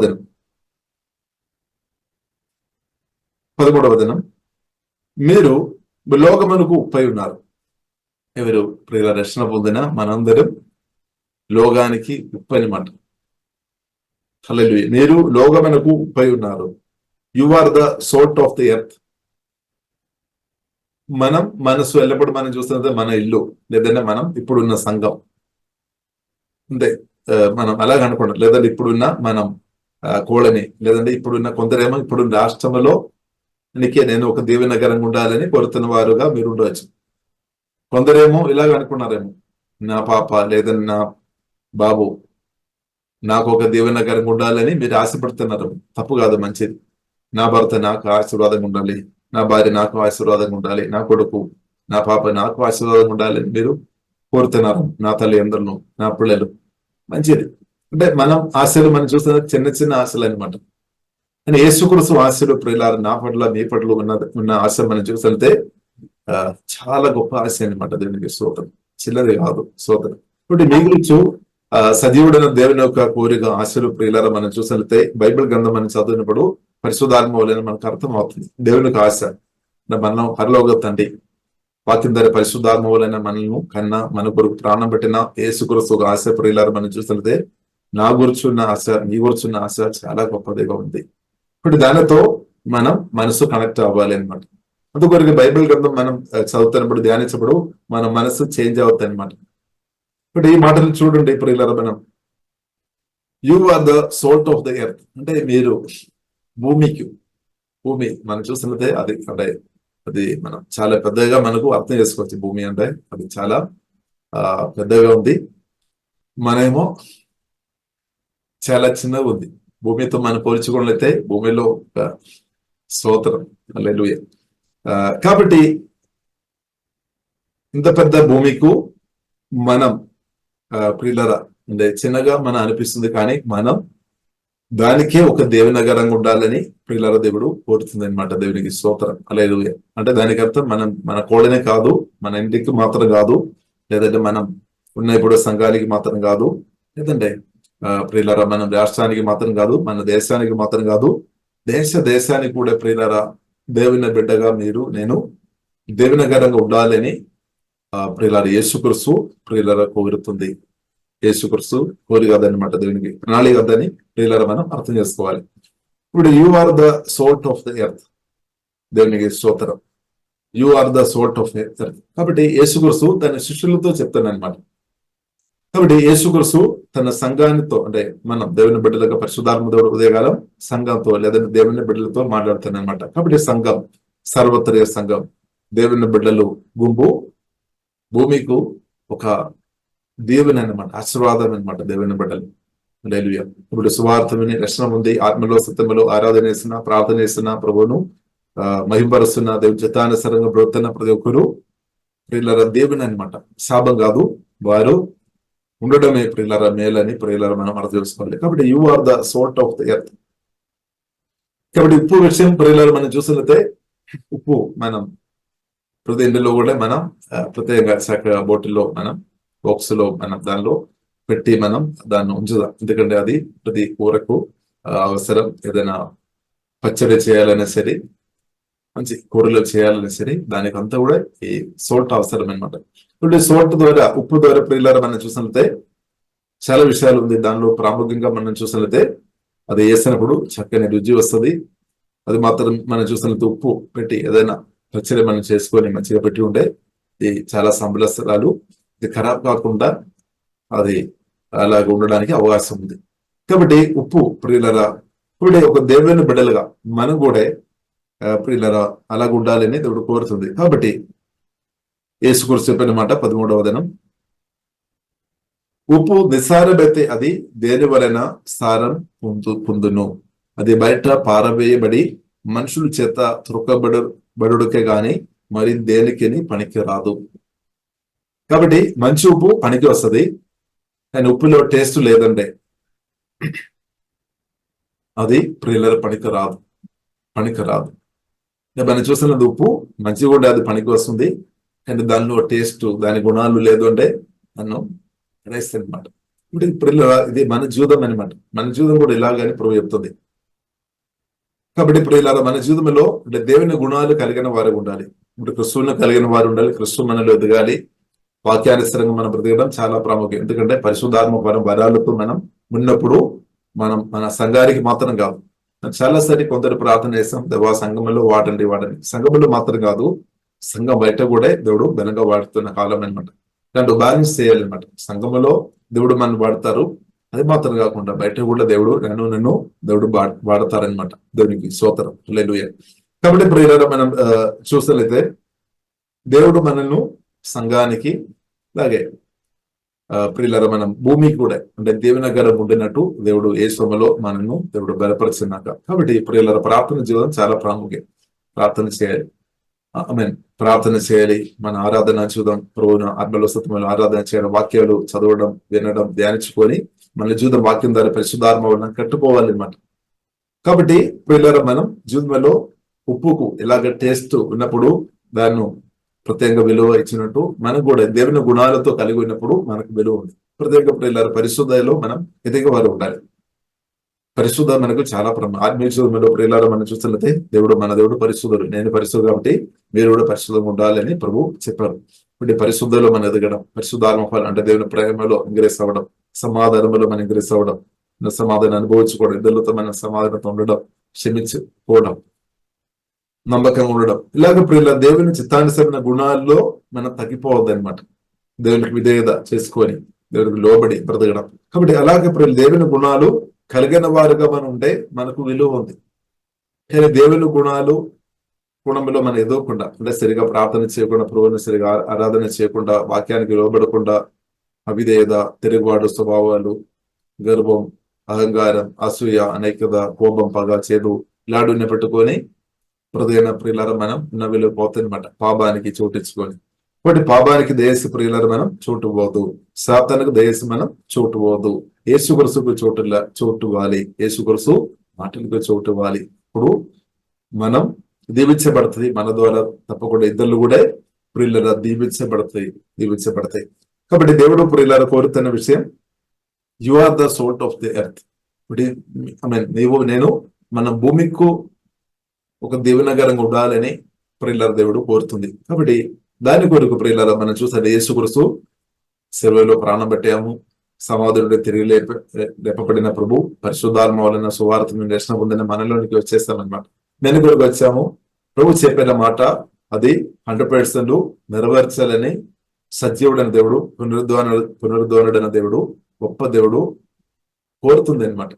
దినం మీరు లోకమునకు ఉప్పై ఉన్నారు. ఎవరు ప్రియుల రక్షణ పొందిన మనందరం లోకానికి ఉప్పై అనమాట. హల్లెలూయా. మీరు లోకమునకు ఉప్పై ఉన్నారు. You are the salt of the earth. మనం మనసు ఎల్లప్పుడు మనం చూస్తున్నది మన ఇల్లు, లేదంటే మనం ఇప్పుడున్న సంఘం అంతే. మనం అలాగ అనుకుంటాం. లేదంటే ఇప్పుడున్న మనం కోళని, లేదంటే ఇప్పుడున్న కొందరేమో ఇప్పుడు రాష్ట్రంలో నేను ఒక దీవెనకరంగా ఉండాలని కోరుతున్న వారుగా మీరు ఉండవచ్చు. కొందరేమో ఇలాగ అనుకున్నారేమో, నా పాప లేదని నా బాబు నాకు ఒక దీవెనకరంగా ఉండాలని మీరు ఆశపడుతున్నారు. తప్పు కాదు, మంచిది. నా భర్త నాకు ఆశీర్వాదంగా ఉండాలి, నా భార్య నాకు ఆశీర్వాదంగా ఉండాలి, నా కొడుకు నా పాప నాకు ఆశీర్వాదంగా ఉండాలని మీరు కోరుతున్నారు. నా తల్లి అందరూ, నా పిల్లలు, మంచిది. అంటే మనం ఆశలు మనం చూస్తున్న చిన్న చిన్న ఆశలు అనమాట. కానీ యేసుక్రీస్తు ఆశలు ప్రియులారా నా పట్ల మీ పట్ల ఉన్న ఆశ మనం చూస్తే చాలా గొప్ప ఆశ అనమాట. దేవునికి స్తోత్రం. చిన్నది కాదు స్తోత్రం. కాబట్టి మిగులుచు సజీవుడైన దేవుని యొక్క కోరిక ఆశలు ప్రియులారా మనం చూసినట్లయితే బైబిల్ గ్రంథం మనం చదివినప్పుడు పరిశుద్ధాత్మ వలన మనకు అర్థం అవుతుంది. దేవునికి ఆశ మనం పరలోక తండ్రి వాక్యం ద్వారా పరిశుద్ధాత్మ వలన మనల్ని కన్నా మన కొరకు ప్రాణం పెట్టిన యేసుక్రీస్తు ఒక ఆశ ప్రియులారా మనం చూసినట్లయితే నా గురించున్న ఆశ, నీ గురించున్న ఆశ చాలా గొప్పదిగా ఉంది. ఇప్పుడు దానితో మనం మనసు కనెక్ట్ అవ్వాలి అనమాట. అందుకొరకు బైబిల్ గ్రంథం మనం చదువుతున్నప్పుడు ధ్యానించినప్పుడు మన మనసు చేంజ్ అవుతుంది అనమాట. ఇప్పుడు ఈ మాటలు చూడండి ప్రియులారా, మనం you are the salt of the earth అంటే మీరు భూమి మనం చూసినట్లయితే అది అంటే అది మనం చాలా పెద్దగా మనకు అర్థం చేసుకోవచ్చు. భూమి అంటే అది చాలా పెద్దగా ఉంది, మనమేమో చాలా చిన్నగా ఉంది. భూమితో మనం పోల్చుకున్నట్లయితే భూమిలో స్తోత్రం హల్లెలూయా. కాబట్టి ఇంత పెద్ద భూమికు మనం ప్రియులారా అంటే చిన్నగా మనం అనిపిస్తుంది, కానీ మనం దానికే ఒక దేవునగరంగా ఉండాలని ప్రియులారా దేవుడు కోరుతుంది అనమాట. దేవునికి స్తోత్రం హల్లెలూయా. అంటే దానికి అర్థం మనం మన కోడనే కాదు, మన ఇంటికి మాత్రం కాదు, లేదంటే మనం ఉన్న ఇప్పుడు సంఘానికి మాత్రం కాదు, లేదంటే ప్రియులారా మనం రాష్ట్రానికి మాత్రం కాదు, మన దేశానికి మాత్రం కాదు, దేశానికి కూడా ప్రియులారా దేవుని బిడ్డగా మీరు నేను దేవునగరంగా ఉండాలని ప్రియులారా యేసుక్రీస్తు ప్రియులారా కోరుతుంది. యేసుక్రీస్తు కోరి కాదనమాట, దేవునికి ప్రణాళిక కాదని ప్రియులారా మనం అర్థం చేసుకోవాలి. ఇప్పుడు you are the salt of the earth. దేవునికి స్తోత్రం. You are the salt of earth. కాబట్టి యేసుక్రీస్తు తన శిష్యులతో చెప్తాను అనమాట. కాబట్టి యేసుక్రీస్తు తన సంఘానితో అంటే మనం దేవుని బిడ్డలుగా పరిశుద్ధాత్మ దేవుడు ఉదయకాలం సంఘంతో లేదంటే దేవుని బిడ్డలతో మాట్లాడుతాను అనమాట. కాబట్టి సంఘం సర్వత్రీయ సంఘం, దేవుని బిడ్డలు గుంపు భూమికు ఒక దేవుని అనమాట, ఆశీర్వాదం అనమాట దేవుని బిడ్డలు. హల్లెలూయా. ఇప్పుడు సువార్త విని రక్షణ ఉంది, ఆత్మలో సత్యములో ఆరాధన చేస్తున్నా, ప్రార్థన చేస్తున్నా, ప్రభువును మహింపరుస్తున్న, దేవుని చిత్తానుసారంగా బ్రతుకుతున్న ప్రతి ఒక్కరు ప్రియులారా దేవుని అనమాట. శాపం కాదు, వారు ఉండడమే ప్రియులారా మేలని ప్రియులారా మనం అర్థం చేసుకోవాలి. కాబట్టి you are the salt of the earth. కాబట్టి ఉప్పు విషయం ప్రియులారా మనం చూసినట్లయితే ఉప్పు మనం ప్రతి ఇంటిలో కూడా మనం ప్రత్యేకంగా చక్కగా బోటిల్లో మనం బాక్స్ లో మనం దానిలో పెట్టి మనం దాన్ని ఉంచుదాం. ఎందుకంటే అది ప్రతి కూరకు అవసరం. ఏదైనా పచ్చడి చేయాలనే సరే, మంచి కూరలు చేయాలనే సరే, దానికి అంతా కూడా ఈ సోల్ట్ అవసరం అనమాట. ఇప్పుడు సోల్ట్ ద్వారా ఉప్పు ద్వారా ప్రియులారా మనం చూసినట్లయితే చాలా విషయాలు ఉంది. దానిలో ప్రాముఖ్యంగా మనం చూసినట్లయితే అది వేసినప్పుడు చక్కని రుచి వస్తుంది. అది మాత్రం మనం చూసినట్లయితే ఉప్పు పెట్టి ఏదైనా పచ్చడి మనం చేసుకొని మంచిగా పెట్టి ఉంటే ఇది చాలా సంబలస్తరాలు ఇది ఖరాబ్ కాకుండా అది అలాగ ఉండడానికి అవకాశం ఉంది. కాబట్టి ఉప్పు ప్రియులరా ఇప్పుడు ఒక దేవుని బిడ్డలుగా మనం కూడా ప్రియులరా అలాగ ఉండాలని దేవుడు కోరుతుంది. కాబట్టి యేసుక్రీస్తు చెప్పిన మాట 13వ దినం, ఉప్పు నిస్సారమైతే అది దేని వలన సారం పొందును, అది బయట పారవేయబడి మనుషుల చేత త్రొక్కబడుకే గాని మరి దేనికి పనికి రాదు. కాబట్టి మంచి ఉప్పు పనికి వస్తుంది, కానీ ఉప్పులో టేస్ట్ లేదంటే అది ప్రియులర పనికి రాదు. మనం చూస్తున్నది ఉప్పు మంచిగా ఉండే అది పనికి వస్తుంది, కానీ దానిలో టేస్ట్ దాని గుణాలు లేదు అంటే నన్ను అనేస్తుంది అనమాట. ఇప్పుడు ఇది మన జీవితం అనమాట. మన జీవితం కూడా ఇలాగని ప్రభు చెప్తుంది. కాబట్టి ఇప్పుడు ఇలా మన జీవితంలో అంటే దేవుని గుణాలు కలిగిన వారు ఉండాలి. ఇప్పుడు క్రిస్తువుని కలిగిన వారు ఉండాలి. క్రిస్తు మనలో ఎదగాలి. వాక్యానుసరంగా మనం బ్రతకడం చాలా ప్రాముఖ్యం. ఎందుకంటే పరిశుద్ధాత్మ వరాలతో మనం ఉన్నప్పుడు మనం మన సంఘానికి మాత్రం కాదు, చాలాసారి కొందరు ప్రార్థన చేస్తాం, దేవా సంఘంలో వాడండి. సంఘంలో మాత్రం కాదు, సంఘం బయట కూడా దేవుడు బలంగా వాడుతున్న కాలం అనమాట. దాంట్లో బ్యాలెన్స్ చేయాలన్నమాట. సంఘంలో దేవుడు మనం వాడతారు, అది మాత్రం కాకుండా బయట కూడా దేవుడు నన్ను దేవుడు వాడతారనమాట. దేవునికి స్తోత్రం, హల్లెలూయా. కాబట్టి ఇప్పుడు మనం చూసినట్లయితే దేవుడు మనల్ని సంఘానికి అలాగే ప్రియులారా మనం భూమికి కూడా అంటే దేవుని గరం ఉండినట్టు దేవుడు యేసులో మనను దేవుడు బలపరిచినాక. కాబట్టి ప్రియులారా ప్రార్థన జీవితం చాలా ప్రాముఖ్యం. ప్రార్థన చేయాలి. ప్రార్థన చేయాలి. మన ఆరాధన జీవితం ప్రభువును ఆత్మలో సత్యమైన ఆరాధన చేయడం, వాక్యాలు చదవడం, వినడం, ధ్యానించుకొని మన జీవితం వాక్యం ద్వారా పరిశుద్ధాత్మ వలన కట్టుకోవాలి అన్నమాట. కాబట్టి ప్రియులారా మనం జీవితంలో ఉప్పుకు ఇలాగ టేస్ట్ ఉన్నప్పుడు దాన్ని ప్రత్యేక విలువ ఇచ్చినట్టు మనకు కూడా దేవుని గుణాలతో కలిగి ఉన్నప్పుడు మనకు విలువ ఉంది. ప్రత్యేక ప్రియులారా పరిశుద్ధలో మనం ఎదిగే వారు ఉండాలి. పరిశుద్ధ మనకు చాలా ఆత్మీయ జీవితంలో ప్రియులారా మనం చూస్తున్నట్లయితే మన దేవుడు పరిశుద్ధుడు. నేను పరిశుద్ధ కాబట్టి మీరు కూడా పరిశుద్ధంగా ఉండాలని ప్రభు చెప్పారు. ఇప్పుడు పరిశుద్ధలో మనం ఎదగడం, పరిశుద్ధాత్మ అంటే దేవుని ప్రేమలో ఇంగ్రెస్ అవ్వడం, సమాధానంలో మనం ఇంగ్రెస్ అవ్వడం, సమాధానం అనుభవించుకోవడం, ఇద్దరితో మనం సమాధానంతో ఉండడం, క్షమించుకోవడం, నమ్మకంగా ఉండడం, ఇలాగ ప్రియుల దేవుని చిత్తానుసరమైన గుణాల్లో మనం తగ్గిపోవద్దు అనమాట. దేవునికి విధేయత చేసుకొని దేవునికి లోబడి బ్రతకడం. కాబట్టి అలాగే ప్రియులు దేవుని గుణాలు కలిగిన వారుగా మనం ఉంటే మనకు విలువ ఉంది. కానీ దేవుని గుణంలో మనం ఎదగకుండా అంటే సరిగా ప్రార్థన చేయకుండా, ప్రభువుని సరిగా ఆరాధన చేయకుండా, వాక్యానికి లోబడకుండా అవిధేయత, తిరుగుబాటు స్వభావాలు, గర్వం, అహంకారం, అసూయ, అనైక్యత, కోపం, పగ, చేదు ఇలాంటివన్నీ పెట్టుకొని హృదయ ప్రియులారా మనం నవ్విపోతుందన్నమాట. పాపానికి చోటించుకొని. కాబట్టి పాపానికి దయసి ప్రియులారా మనం చోటు పోదు, సాతానికి దయసి మనం చోటు పోదు. యేసు కొరసుకు చోటు ఇవ్వాలి, యేసు కొరసు మాటలకు చోటు ఇవ్వాలి. ఇప్పుడు మనం దీవించబడుతుంది. మన ద్వారా తప్పకుండా ఇద్దరు కూడా ప్రియులారా దీవించబడతాయి. కాబట్టి దేవుడు ప్రియులారా కోరుతున్న విషయం, you are the salt of the earth. నేను మన భూమికు ఒక దీవెనకరంగా ఉండాలని ప్రియులారా దేవుడు కోరుతుంది. కాబట్టి దాని కొరకు ప్రియులారా మనం చూస్తే యేసు క్రీస్తు శిలువలో ప్రాణం పెట్టాము, సమాధుడు తిరిగి లేపబడిన ప్రభు పరిశుద్ధాత్మ వలన సువార్త నుండి రక్షణ పొందిన మనలోనికి వచ్చేస్తామన్నమాట. నేను కొరకు వచ్చాము. ప్రభు చెప్పిన మాట అది 100% నెరవేర్చాలని సజీవుడైన దేవుడు, పునరుద్ధరణుడైన దేవుడు, గొప్ప దేవుడు కోరుతుంది అనమాట.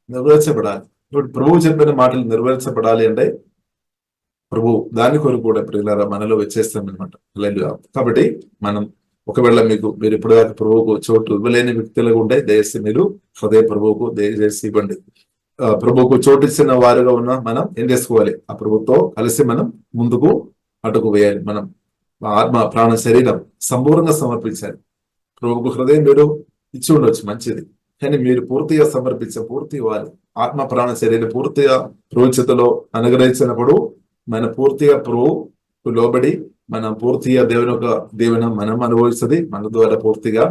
నెరవేర్చబడాలి. ఇప్పుడు ప్రభు చెప్పిన మాటలు నెరవేర్చబడాలి అంటే ప్రభు దాని కొరకు కూడా ప్రియులారా మనలో వచ్చేస్తామన్నమాట. కాబట్టి మనం ఒకవేళ మీరు ఇప్పటిదాకా ప్రభువుకు చోటు ఇవ్వలేని వ్యక్తులుగా ఉంటే దయచేసి మీరు హృదయ ప్రభువుకు దయచేసి ఇవ్వండి. ప్రభువుకు చోటు ఇచ్చిన వారుగా ఉన్న మనం ఏం చేసుకోవాలి? ఆ ప్రభుతో కలిసి మనం ముందుకు అడుగు వేయాలి. మనం ఆత్మ, ప్రాణ, శరీరం సంపూర్ణంగా సమర్పించాలి. ప్రభువుకు హృదయం మీరు ఇచ్చి ఉండొచ్చు, మంచిది. కానీ మీరు పూర్తిగా పూర్తి ఇవ్వాలి. ఆత్మ, ప్రాణ, శరీరం పూర్తిగా ప్రోచితలో అనుగ్రహించినప్పుడు మన పూర్తిగా ప్రభు లోబడి మనం పూర్తిగా దేవుని యొక్క దీవెన మనం అనుభవిస్తుంది. మన ద్వారా పూర్తిగా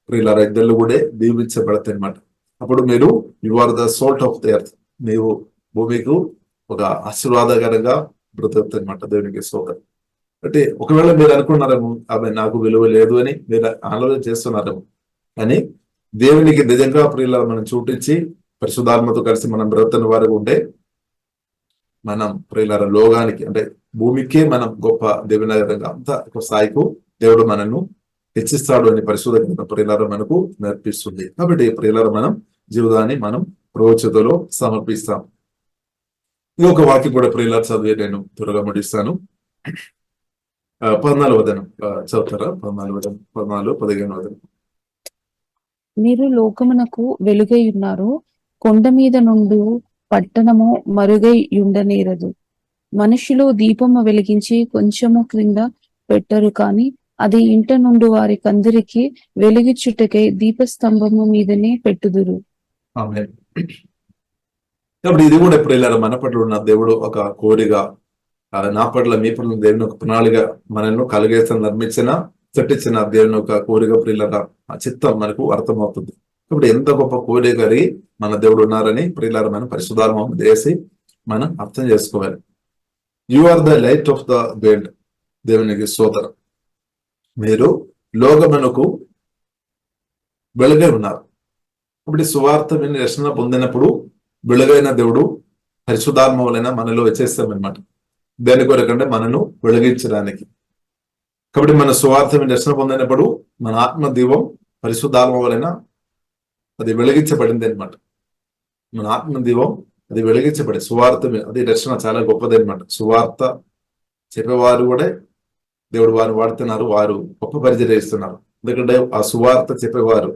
ప్రియులారా ఇద్దరు కూడా దీవించబడతాయి అనమాట. అప్పుడు మీరు you are the salt of the earth. నీవు భూమికి ఒక ఆశీర్వాదకరంగా బ్రతుకుతాయి అనమాట. దేవునికి స్తోత్రం. అంటే ఒకవేళ మీరు అనుకున్నారేమో అవి నాకు విలువ లేదు అని మీరు ఆలోచన చేస్తున్నారేమో, కానీ దేవునికి నిజంగా ప్రియులారా మనం చూపించి పరిశుద్ధాత్మతో కలిసి మనం బ్రతుకుతున్న వారికి ఉంటే మనం ప్రియులారా లోకానికి అంటే భూమికే మనం గొప్ప దేవునిగా అంత ఒక స్థాయికు దేవుడు మనను హెచ్చిస్తాడు అని పరిశుద్ధ ప్రియులారా మనకు నేర్పిస్తుంది. కాబట్టి ప్రియులారా మనం జీవితాన్ని మనం ప్రోచితలో సమర్పిస్తాం. ఇది ఒక వాక్యం కూడా ప్రియులారా చదివి నేను త్వరగా ముడిస్తాను. 14వ వచనం చదువుతారా? 14, 15వ వచనం. మీరు లోకమునకు వెలుగై ఉన్నారు. కొండ మీద నుండి పట్టణము మరుగై ఉండనేరదు. మనుషులు దీపము వెలిగించి కొంచెము క్రింద పెట్టరు, కాని అది ఇంట నుండి వారికందరికి వెలిగించుటకై దీపస్తంభము మీదనే పెట్టుదురు. కాబట్టి ఇది కూడా ప్రియులారా మన పట్ల ఉన్న దేవుడు ఒక కోరిక నా పట్ల మీ పట్ల దేవుని ఒక ప్రణాళిక మనల్ని కలిగేసిన నిర్మించిన చెట్టించిన దేవుని ఒక కోరిక ప్రియులరా ఆ చిత్తం మనకు అర్థమవుతుంది. కాబట్టి ఎంత గొప్ప కోరిక కలిగి మన దేవుడు ఉన్నారని ప్రియులారా మనం పరిశుద్ధాత్మ చేసి మనం అర్థం చేసుకోవాలి. You are the light of the world. దేవునికి స్తోత్రం. మీరు లోకమునకు వెలుగై ఉన్నారు. కాబట్టి సువార్త విని రక్షణ పొందినప్పుడు వెలుగైన దేవుడు పరిశుద్ధాత్మ వలన మనలో వచ్చేస్తామన్నమాట. దేని కొరకంటే మనను వెలిగించడానికి. కాబట్టి మన సువార్త విని రక్షణ పొందినప్పుడు మన ఆత్మ దీపం పరిశుద్ధాత్మ వలన అది వెలిగించబడింది అనమాట. మన ఆత్మ దీపం అది వెలిగించబడి సువార్త అది రక్షణ చాలా గొప్పది అనమాట. సువార్త చెప్పేవారు కూడా దేవుడు వారు వాడుతున్నారు, వారు గొప్ప పరిచర్య చేస్తున్నారు. ఎందుకంటే ఆ సువార్త చెప్పేవారు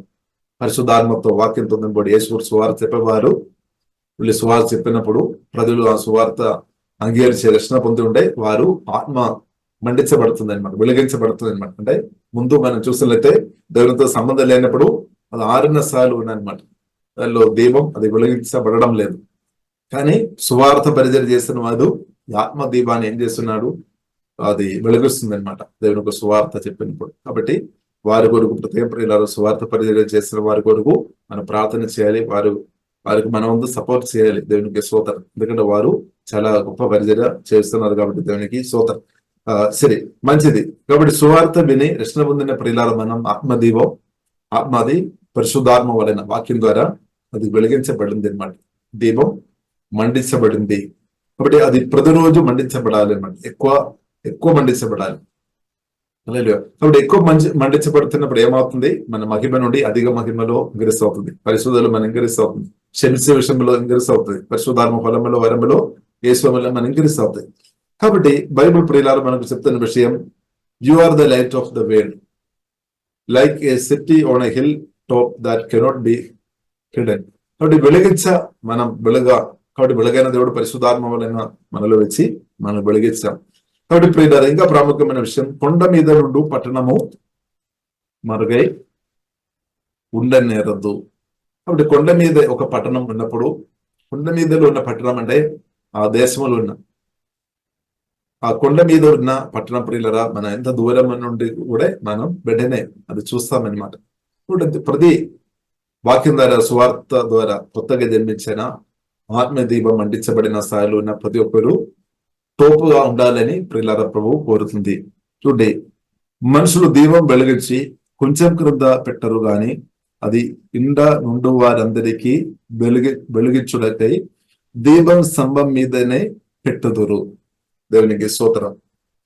పరిశుద్ధాత్మతో వాక్యంతో నింపబడి యేసు సువార్త చెప్పేవారు వీళ్ళు సువార్త చెప్పినప్పుడు ప్రజలు ఆ సువార్త అంగీకరించే రక్షణ పొంది ఉంటే వారు ఆత్మ మండించబడుతుంది అనమాట, వెలిగించబడుతుంది అనమాట. అంటే ముందు మనం చూసినట్లయితే దేవునితో సంబంధం లేనప్పుడు అది ఆరిన స్థాయిలు ఉన్నాయన్నమాట. దానిలో దీపం అది వెలిగించబడడం లేదు. కానీ సువార్త పరిచర్య చేస్తున్న వాడు ఆత్మ దీపాన్ని ఏం చేస్తున్నాడు, అది వెలిగిస్తుంది అనమాట దేవుని యొక్క సువార్త చెప్పినప్పుడు. కాబట్టి వారి కొరకు ప్రత్యేక ప్రియులారా సువార్త పరిచర్య చేస్తున్న వారి కొరకు మనం ప్రార్థన చేయాలి. వారికి మన ముందు సపోర్ట్ చేయాలి. దేవునికి స్తోత్రం. ఎందుకంటే వారు చాలా గొప్ప పరిచర్య చేస్తున్నారు కాబట్టి దేవునికి స్తోత్రం. సరే, మంచిది. కాబట్టి సువార్త విని రక్షణ పొందిన ప్రియులారా మనం ఆత్మదీపం ఆత్మది పరిశుద్ధాత్మ వలన వాక్యం ద్వారా అది వెలిగించబడింది అనమాట. దీపం మండించబడింది. కాబట్టి అది ప్రతిరోజు మండించబడాలి అనమాట. ఎక్కువ మండించబడాలి. కాబట్టి ఎక్కువ మండించబడుతున్నప్పుడు ఏమవుతుంది, మన మహిమ నుండి అధిక మహిమలో ఇంకరిస్తవుతుంది. పరిశుద్ధులు మనం ఇంకరిస్తవుతుంది. క్షమించే విషయంలో ఇంకరిస్తవుతుంది. పరిశుద్ధాత్మ ఫలములో వరములో యేసులో మనం ఇంకరిస్తవుతాయి. కాబట్టి బైబిల్ ప్రియులారా మనకు చెప్తున్న విషయం, you are the light of the world like a city on a hill top that cannot be hidden. కాబట్టి మనం కాబట్టి వెలుగైన దేవుడు పరిశుద్ధాత్మ వలన మనలో వచ్చి మనం వెలిగించాం. కాబట్టి ప్రియులారా ఇంకా ప్రాముఖ్యమైన విషయం, కొండ మీద నుండి పట్టణము మరుగై ఉండనేరదు. కాబట్టి కొండ మీద ఒక పట్టణం ఉన్నప్పుడు, కొండ మీదలో ఉన్న పట్టణం అంటే ఆ దేశంలో ఉన్న ఆ కొండ మీద ఉన్న పట్టణ ప్రియులరా మనం ఎంత దూరం నుండి కూడా మనం వెంటనే అది చూస్తామన్నమాట. ప్రతి వాక్యం ద్వారా సువార్త ద్వారా కొత్తగా జన్మించిన ఆత్మదీపం మండించబడిన స్థాయిలో ఉన్న ప్రతి ఒక్కరు తోపుగా ఉండాలని ప్రియులారా ప్రభువు కోరుతుంది. చూడండి, మనుషులు దీపం వెలిగించి కొంచెం క్రింద పెట్టరు గాని అది ఇండ నుండి వారందరికీ వెలిగించుడకై దీపం స్తంభం మీదనే పెట్టుదురు. దేవునికి స్తోత్రం.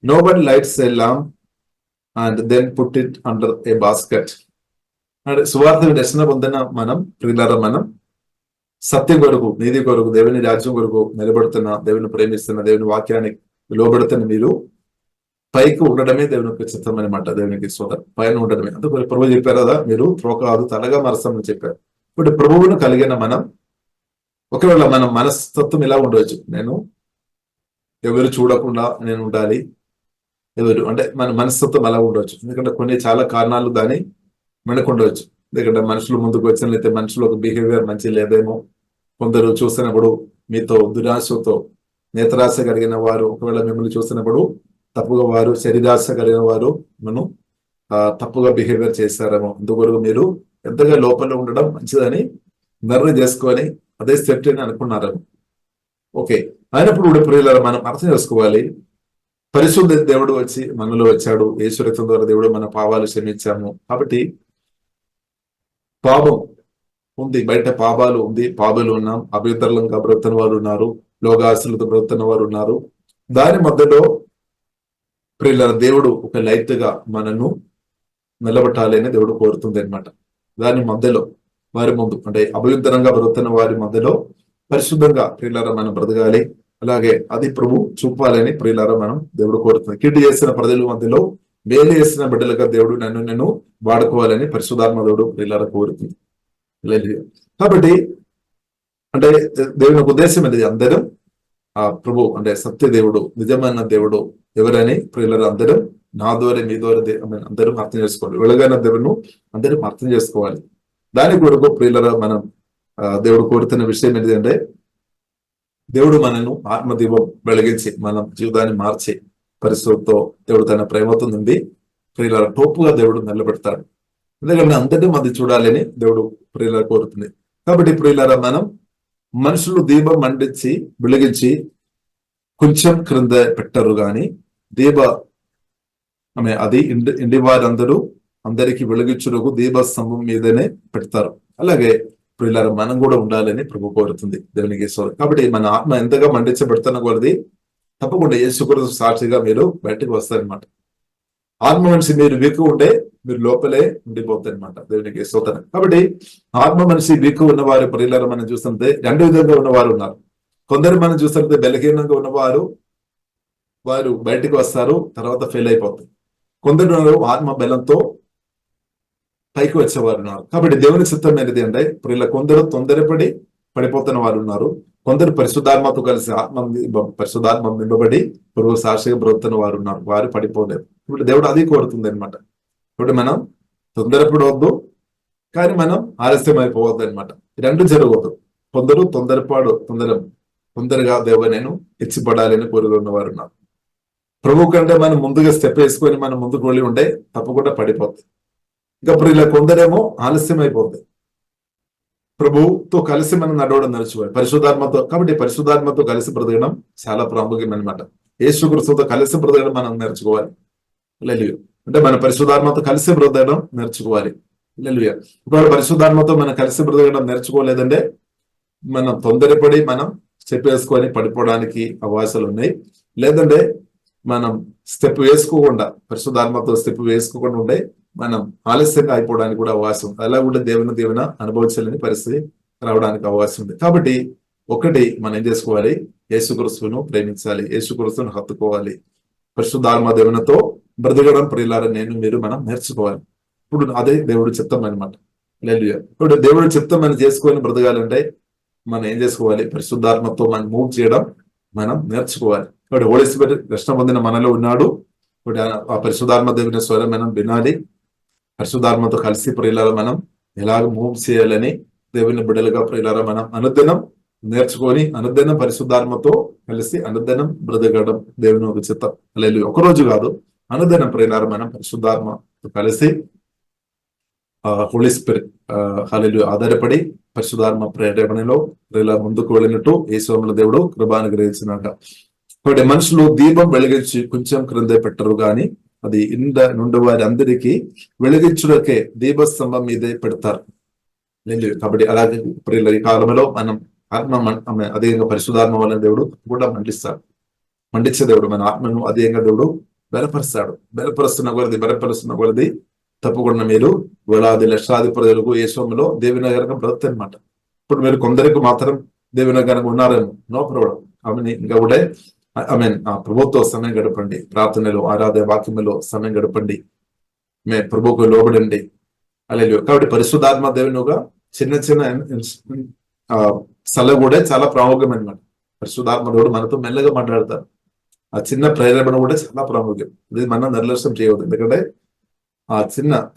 Nobody lights a lamp and then put it under a basket. అంటే సువార్త రక్షణ పొందిన మనం ప్రియులారా మనం సత్యం కొరకు, నీతి కొరకు, దేవుని రాజ్యం కొరకు నిలబడుతున్న, దేవుని ప్రేమిస్తున్న, దేవుని వాక్యానికి లోబడుతున్న మీరు పైకి ఉండడమే దేవుని యొక్క చిత్తం అనమాట. దేవునికి స్తోత్రం. పైన ఉండడమే. అందుకు ప్రభు చెప్పారు కదా, మీరు త్రోకాదు తలగా మరసమని చెప్పారు. ఇప్పుడు ప్రభువును కలిగిన మనం ఒకవేళ మన మనస్తత్వం ఇలా ఉండవచ్చు, నేను ఎవరు చూడకుండా నేను ఉండాలి, అంటే మన మనస్తత్వం అలా ఉండవచ్చు. ఎందుకంటే కొన్ని చాలా కారణాలు దాన్ని మనకు ఉండవచ్చు. ఎందుకంటే మనుషులు ముందుకు వచ్చినట్లయితే మనుషులు ఒక బిహేవియర్ మంచి లేదేమో. కొందరు చూసినప్పుడు మీతో దురాశతో నేత్రాశ కలిగిన వారు ఒకవేళ మిమ్మల్ని చూసినప్పుడు తప్పుగా వారు శరీరాశ కలిగిన వారు మనం తప్పుగా బిహేవియర్ చేశారేమో. అందుకొరకు మీరు ఎంతగా లోపల ఉండడం మంచిదని నిర్ణయం చేసుకొని అదే సెట్ అని అనుకున్నారేమో. ఓకే, అయినప్పుడు ప్రియులారా మనం అర్థం చేసుకోవాలి, పరిశుద్ధ దేవుడు వచ్చి మనలో వచ్చాడు. యేసు రక్తం ద్వారా దేవుడు మన పాపాలు క్షమించాము. కాబట్టి పాపం ఉంది, బయట పాపాలు ఉంది, పాపాలు ఉన్నాం, అభ్యంతరంగా బ్రతున్న వారు ఉన్నారు, లోకాస్తులతో బ్రతున్న వారు ఉన్నారు. దాని మధ్యలో ప్రియులారా దేవుడు ఒక లైట్ గా మనను నిలబెట్టాలి అని దేవుడు కోరుతుంది అనమాట. దాని మధ్యలో వారి ముందు అంటే అభ్యంతరంగా బ్రతున్న వారి మధ్యలో పరిశుద్ధంగా ప్రియులారా మనం బ్రతకాలి. అలాగే అది ప్రభు చూపాలని ప్రియులారా మనం దేవుడు కోరుతుంది. కీడు చేసిన ప్రజల మధ్యలో మేలు చేసిన బిడ్డలుగా దేవుడు నన్ను వాడుకోవాలని పరిశుద్ధాత్మ దేవుడు ప్రియులారా కోరుతుంది. కాబట్టి అంటే దేవుని ఉద్దేశం అనేది అందరం ఆ ప్రభు అంటే సత్య దేవుడు, నిజమైన దేవుడు ఎవరని ప్రియులారా అందరం నా ద్వారా మీ ద్వారా అందరం అర్థం చేసుకోవాలి. వెలుగైన దేవుడు అందరం అర్థం చేసుకోవాలి. దాని కొరకు ప్రియులారా మనం దేవుడు కోరుతున్న విషయం ఏంటంటే దేవుడు మనను ఆత్మదీపం వెలిగించి మన జీవితాన్ని మార్చి పరిస్థితులతో దేవుడు తన ప్రేమతో నుండి ప్రియుల టోపుగా దేవుడు నిలబెడతాడు. ఎందుకంటే అందరినీ మంది చూడాలని దేవుడు ప్రియుల కోరుతుంది. కాబట్టి ప్రియులారా, మనం మనుషులు దీపం మండించి వెలిగించి కొంచెం క్రింద పెట్టరు గాని అది ఇంటి వారందరూ అందరికి వెలిగించుటకు దీపస్తంభం మీదనే పెడతారు. అలాగే ప్రియులారా, మనం కూడా ఉండాలని ప్రభు కోరుతుంది. దేవునికి స్తోత్రం. కాబట్టి మన ఆత్మ ఎంతగా మండించబెడుతున్న కొలది తప్పకుండా యేసుక్రీస్తు సాక్షిగా మీరు బయటకు వస్తారనమాట. ఆత్మ మనిషి మీరు వీకు ఉంటే మీరు లోపలే ఉండిపోతారనమాట. దేవునికి స్తోత్రం. కాబట్టి ఆత్మ మనిషి వీకు ఉన్నవారు ప్రియులారా మనం చూస్తుంటే రెండు విధంగా ఉన్నవారు ఉన్నారు. కొందరు మనం చూస్తుంటే బలహీనంగా ఉన్నవారు వారు బయటకు వస్తారు, తర్వాత ఫెయిల్ అయిపోతారు. కొందరు ఆత్మ బలంతో పైకి వచ్చేవారు ఉన్నారు. కాబట్టి దేవుని చిత్తం ఏంటిది అంటే ప్రియుల కొందరు తొందరపడి పడిపోతున్న వారు ఉన్నారు. కొందరు పరిశుద్ధాత్మతో కలిసి పరిశుద్ధాత్మ నింపబడి పురుగు సాక్షిగా బ్రతున్న వారు ఉన్నారు. వారు పడిపోలేదు. ఇప్పుడు దేవుడు అది కోరుతుంది అనమాట. ఇప్పుడు మనం తొందరపడవద్దు, కానీ మనం ఆలస్యం అయిపోవద్దు అనమాట. రెండు జరగవద్దు. కొందరు తొందరగా దేవుడు నేను ఇచ్చిపడాలని కోరుకున్న వారు ఉన్నారు. ప్రభు కంటే మనం ముందుగా స్టెప్ వేసుకొని మనం ముందుకు వెళ్ళి ఉంటే తప్పకుండా పడిపోతుంది. ఇంకా ఇప్పుడు ఇలా కొందరేమో ఆలస్యం అయిపోతుంది. ప్రభుతో కలిసి మనం నడవడం నేర్చుకోవాలి పరిశుద్ధాత్మతో. కాబట్టి పరిశుద్ధాత్మతో కలిసి బ్రతకడం చాలా ప్రాముఖ్యం అనమాట. యేసుక్రీస్తుతో కలిసి బ్రతకడం మనం నేర్చుకోవాలి. హల్లెలూయా. అంటే మన పరిశుద్ధాత్మతో కలిసి బ్రతకడం నేర్చుకోవాలి. హల్లెలూయా. ఇప్పుడు పరిశుద్ధాత్మతో మనం కలిసి బ్రతకడం నేర్చుకోలేదంటే మనం తొందరపడి మనం చెప్పేసుకొని పడిపోవడానికి అవకాశాలు ఉన్నాయి. లేదంటే మనం స్టెప్ వేసుకోకుండా పరిశుద్ధాత్మతో స్టెప్ వేసుకోకుండా ఉండే మనం ఆలస్యంగా అయిపోవడానికి కూడా అవకాశం. అలా కూడా దేవుని అనుభవించాలని పరిస్థితి రావడానికి అవకాశం ఉంది. కాబట్టి ఒకటి మనం ఏం చేసుకోవాలి, యేసుక్రీస్తును ప్రేమించాలి, యేసుక్రీస్తును హత్తుకోవాలి, పరిశుద్ధాత్మ దేవునితో బ్రతకడం ప్రియులారా మీరు మనం నేర్చుకోవాలి. ఇప్పుడు అదే దేవుడు చిత్తం అనమాట. హల్లెలూయా. ఇప్పుడు దేవుడు చిత్తం మనం చేసుకొని బ్రతకాలంటే మనం ఏం చేసుకోవాలి, పరిశుద్ధాత్మతో మనం మూవ్ చేయడం మనం నేర్చుకోవాలి. ఇప్పుడు హోలీ స్పిరిట్ రక్షణ పొందిన మనలో ఉన్నాడు. ఇప్పుడు ఆ పరిశుద్ధాత్మ దేవుని స్వరం మనం వినాలి. పరిశుద్ధాత్మతో కలిసి ప్రియులారా మనం ఎలాగ మూవ్ చేయాలని దేవుని బిడ్డలుగా ప్రియులారా మనం అనుదినం నేర్చుకొని అనుదినం పరిశుద్ధాత్మతో కలిసి అనుదినం బ్రతకడం దేవుని ఒక చిత్తం. హల్లెలూయా. ఒకరోజు కాదు, అనుదినం ప్రియులారా మనం పరిశుద్ధాత్మతో కలిసి హోలీ స్పిరిట్ హల్లెలూయా ఆధారపడి పరిశుద్ధాత్మ ప్రేరణలో ముందుకు వెళ్ళినట్టు యేసువముల దేవుడు కృపానుగ్రహించినాక. కాబట్టి మనుషులు దీపం వెలిగించి కొంచెం క్రింద పెట్టరు గాని అది ఇంట నుండి వారి అందరికీ వెలిగించుటకే దీపస్తంభం మీదే పెడతారు. కాబట్టి అలాగే ప్రియుల ఈ కాలంలో మనం ఆత్మ అధికంగా పరిశుద్ధాత్మ వలన దేవుడు కూడా మండించే దేవుడు మన ఆత్మను అధికంగా దేవుడు బలపరుస్తున్న కొలది తప్పకుండా మీరు వేలాది లక్షాది ప్రజలకు యేసులో దేవునిగరంగా బ్రతుకుతారు అనమాట. ఇప్పుడు మీరు కొందరికి మాత్రం దేవునిగరంగా ఉన్నారేమో, నో ప్రాబ్లం. ఆమె ఇంకా కూడా ఆ ప్రభుత్వ సమయం గడపండి, ప్రార్థనలో ఆరాధన వాక్యములో సమయం గడపండి, ప్రభువుకు లోబడండి. హల్లెలూయా. కాబట్టి పరిశుద్ధాత్మ దేవునిగా చిన్న స్థలం కూడా చాలా ప్రాముఖ్యం అనమాట. పరిశుద్ధాత్మ దేవుడు మనతో మెల్లగా మాట్లాడతారు. ఆ చిన్న ప్రేరణ కూడా చాలా ప్రాముఖ్యం. ఇది మనం నిర్లక్ష్యం చేయవద్దు. ఎందుకంటే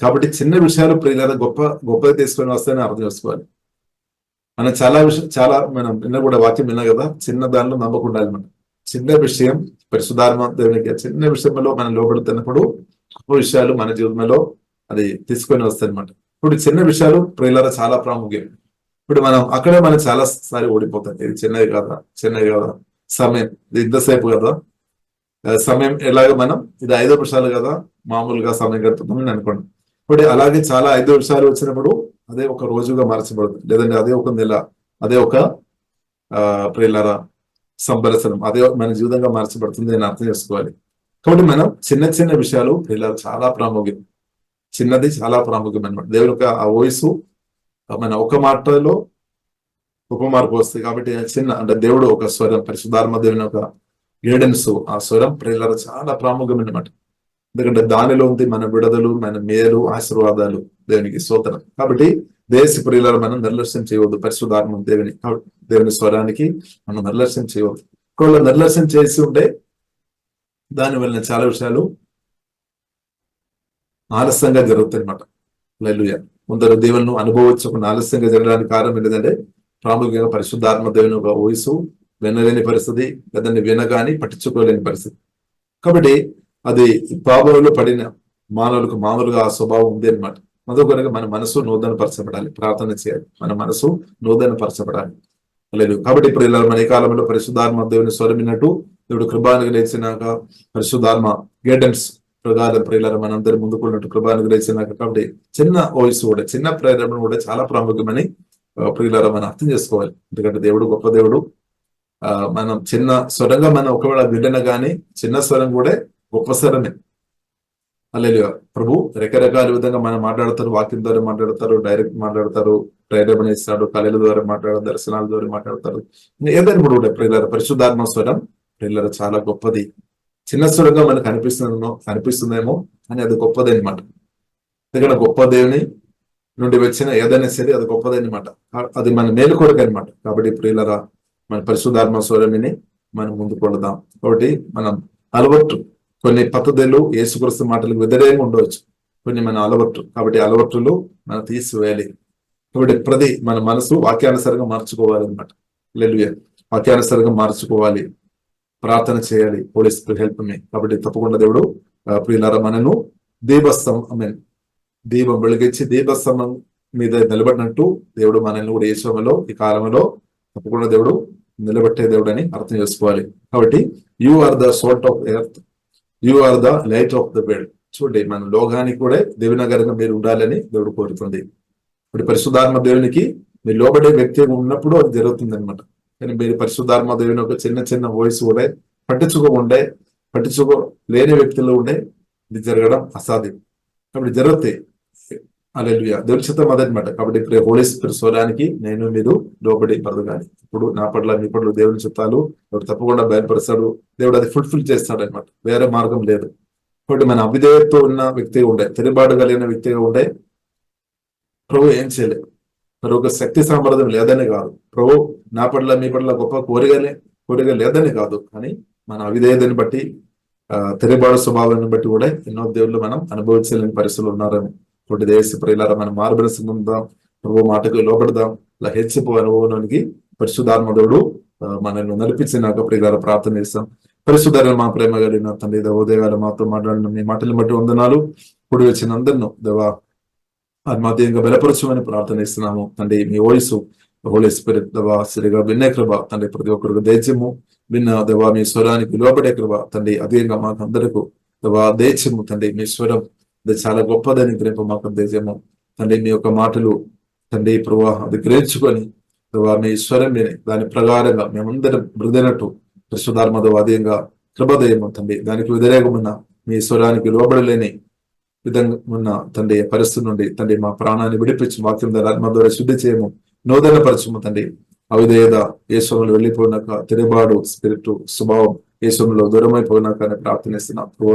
కాబట్టి చిన్న విషయాలు ప్రియుల గొప్పగా తీసుకొని వస్తాయని అర్థం చేసుకోవాలి. మనం చాలా మనం నిన్న కూడా వాక్యం విన్నా కదా, చిన్న దానిలో నమ్మకం ఉండాలి. మనం చిన్న విషయం పరిశుద్ధాత్మ దేవునికి చిన్న విషయంలో మనం లోబడుతున్నప్పుడు గొప్ప విషయాలు మన జీవితంలో అది తీసుకొని వస్తాయన్నమాట. ఇప్పుడు చిన్న విషయాలు ప్రియులారా చాలా ప్రాముఖ్యం. ఇప్పుడు మనం చాలా సారి ఓడిపోతాం. ఇది చిన్నది కదా సమయం, ఇది ఇంతసేపు కదా సమయం, ఎలాగ మనం ఇది 5 నిమిషాలు కదా మామూలుగా సమయం గడుపుతామని అనుకోండి. ఇప్పుడు అలాగే చాలా 5 నిమిషాలు వచ్చినప్పుడు అదే ఒక రోజుగా మార్చబడుతుంది. లేదంటే అదే ఒక నెల, అదే ఒక ప్రియులారా సంవత్సరం, అదే మన జీవితంగా మార్చబడుతుంది అని అర్థం చేసుకోవాలి. కాబట్టి మనం చిన్న విషయాలు ప్రియులారా చాలా ప్రాముఖ్యం. చిన్నది చాలా ప్రాముఖ్యం అనమాట. దేవుని యొక్క ఆ వయసు మన ఒక మాటలో గొప్ప మార్పు వస్తుంది. కాబట్టి అంటే దేవుడు ఒక స్వరం, పరిశుద్ధాత్మ దేవుని ఒక గైడెన్స్, ఆ స్వరం ప్రియులారా చాలా ప్రాముఖ్యం అన్నమాట. ఎందుకంటే దానిలో ఉంది మన విడుదలు, మన మేలు, ఆశీర్వాదాలు. దేవునికి స్తోత్రం. కాబట్టి దేశ ప్రియులారా మనం నిర్లక్ష్యం చేయవద్దు. పరిశుద్ధాత్మ దేవుని స్వరానికి మనం నిర్లక్ష్యం చేయవద్దు. ఒకవేళ నిర్లక్ష్యం చేసి ఉంటే దాని వలన చాలా విషయాలు ఆలస్యంగా జరుగుతాయి అన్నమాట. హల్లెలూయా. కొందరు దేవుని అనుభవించకుండా ఆలస్యంగా జరగడానికి కారణం ఏంటంటే ప్రాముఖ్యంగా పరిశుద్ధాత్మ దేవుని ఒక వయసు వినలేని పరిస్థితి, లేదంటే వినగాని పట్టించుకోలేని పరిస్థితి. కాబట్టి అది పాపంలో పడిన మానవులకు మామూలుగా ఆ స్వభావం ఉంది అనమాట. అందుకనగా మన మనసు నూతన పరచబడాలి, ప్రార్థన చేయాలి, మన మనసు నూతన పరచబడాలి. లేదు కాబట్టి ఇప్పుడు ఇలా మన ఈ కాలంలో పరిశుద్ధాత్మ దేవుని స్వరం విన్నట్టు దేవుడు కృపానుగ్రహించినాక, పరిశుద్ధాత్మ గైడెన్స్ ప్రకారం ప్రియులారా మనందరి ముందుకున్నట్టు కృపానుగ్రహించినాక, కాబట్టి చిన్న వాయిస్ కూడా, చిన్న ప్రేరణ కూడా చాలా ప్రాముఖ్యమని ప్రియులారా మనం అర్థం చేసుకోవాలి. ఎందుకంటే దేవుడు గొప్ప దేవుడు. మనం చిన్న స్వరంగా మనం ఒకవేళ వింటన కానీ చిన్న స్వరం కూడా గొప్ప స్వరమే. హల్లెలూయా. ప్రభు రకరకాల విధంగా మనం మాట్లాడతారు, వాక్యం ద్వారా మాట్లాడతారు, డైరెక్ట్ మాట్లాడతారు, ప్రేరణ ఇస్తాడు, కళల ద్వారా మాట్లాడతారు, దర్శనాల ద్వారా మాట్లాడతారు. ఏదైనా కూడా ప్రియులారా పరిశుద్ధాత్మ స్వరం ప్రియులారా చాలా గొప్పది. చిన్న స్వరంగా మనకు అనిపిస్తుందేమో కానీ అది గొప్పది అనమాట. ఎందుకంటే గొప్ప దేవుని నుండి వచ్చిన ఏదైనా సరే అది గొప్పది అనమాట. అది మన మేలు కొరకు అనమాట. కాబట్టి ప్రియులారా మన పరిశుద్ధాత్మ స్వరమిని మనం ముందుకు వెళదాం. కాబట్టి మనం అలవాటు కొన్ని పద్ధతులు యేసుక్రీస్తు మాటలకు వ్యతిరేకంగా ఉండవచ్చు, కొన్ని మన అలవాటు. కాబట్టి అలవాటులు మనం తీసివేయాలి. కాబట్టి మన మనసు వాక్యానుసారంగా మార్చుకోవాలి అనమాట. హల్లెలూయా. వాక్యానుసారంగా మార్చుకోవాలి, ప్రార్థన చేయాలి. Holy Spirit help me. కాబట్టి తప్పకుండా దేవుడు ప్రియులారా మనను దీపం వెలిగించి దీపస్తంభం మీద నిలబడినట్టు దేవుడు మనల్ని కూడా యేసులో ఈ కాలంలో తప్పకుండా దేవుడు నిలబెట్టే దేవుడు అని అర్థం చేసుకోవాలి. కాబట్టి you are the salt of earth, you are the light of the world. చూడండి, మన లోకానికి కూడా దేవునగరంగా మీరు ఉండాలని దేవుడు కోరుతుంది. ఇప్పుడు పరిశుద్ధాత్మ దేవునికి మీరు లోబడే వ్యక్తి ఉన్నప్పుడు అది జరుగుతుంది అనమాట. కానీ మీరు పరిశుద్ధాత్మ దేవుని ఒక చిన్న చిన్న వాయిస్ కూడా పట్టించుకోలేని వ్యక్తులు ఉండే ఇది జరగడం అసాధ్యం. కాబట్టి జరుగుతాయి. హల్లెలూయా. దేవుని చిత్తం అదనమాట. కాబట్టి ఇప్పుడు హోలీ స్పిరిట్ స్వరానికి నేను మీరు లోబడి బ్రతకాలి. ఇప్పుడు నా పట్ల మీ పట్ల దేవుని చిత్తాలు దేవుడు తప్పకుండా బయలుపరుస్తాడు. దేవుడు అది ఫుల్ఫిల్ చేస్తాడు అనమాట. వేరే మార్గం లేదు. కాబట్టి మన అవిధేయతతో ఉన్న వ్యక్తిగా ఉండే, తిరుగుబాటు కలిగిన వ్యక్తిగా ఉండే ప్రభు ఏం చేయలేదు. మరి ఒక శక్తి సామర్థ్యం లేదని కాదు, ప్రభు నా పట్ల మీ పట్ల గొప్ప కోరిక లేదని కాదు, కానీ మన అవిధేయతని బట్టి తిరుగుబాటు స్వభావాన్ని బట్టి కూడా ఎన్నో దేవుళ్ళు మనం అనుభవించలేని పరిస్థితులు ఉన్నారని. కాబట్టి దేశ ప్రియులారా మనం మార్గదర్శనం పొందాం, ప్రభు మాటకు లోబడదాం. ఇలా హెచ్చిపో అనుభవానికి పరిశుద్ధాత్మ దేవుడు మనల్ని నడిపించినాక ప్రియులారా ప్రార్థన చేస్తాం. పరిశుద్ధాలను మా ప్రేమ కలిగిన తండ్రి ఉదయగాల మాతో మాట్లాడిన మీ మాటలను బట్టి వందనాలు. కూడి వచ్చిన అందరిను దేవా ఆత్మహత్యంగా బలపరచమని ప్రార్థన ఇస్తున్నాము తండ్రి. మీ వయసు హోలీ స్పిరిట్ దేవా సరిగా వినే కృప తండ్రి, ప్రతి ఒక్కరికి దేశము విన్న దేవా మీ స్వరానికి లోబడే కృప తండ్రి, అదేవిధంగా మాకు అందరికీ దేవా దేశము తండ్రి మీ స్వరం అది చాలా గొప్పదని గ్రహింపు మాకు దేశము తండ్రి. మీ యొక్క మాటలు తండ్రి ప్రభు అది గ్రహించుకొని దేవా మీ స్వరం విని దాని ప్రకారంగా మేమందరం మృదనట్టు పరిశుద్ధాత్మ అదేంగా కృపదయము తండ్రి, దానికి వ్యతిరేకమున్న మీ స్వరానికి లోబడలేని విధంగా ఉన్న తండ్రి పరిస్థితి నుండి తండ్రి మా ప్రాణాన్ని విడిపించి వాక్యం ద్వారా ఆత్మ ద్వారా శుద్ధి చేయము, నూతన పరచము తండ్రి. అవిధేయత యేసులో వెళ్ళిపోయినాక, తిరుగుబాటు స్పిరిట్ స్వభావం యేసులో దూరమైపోయినాక అని ప్రార్థనిస్తున్నాం. ప్రభు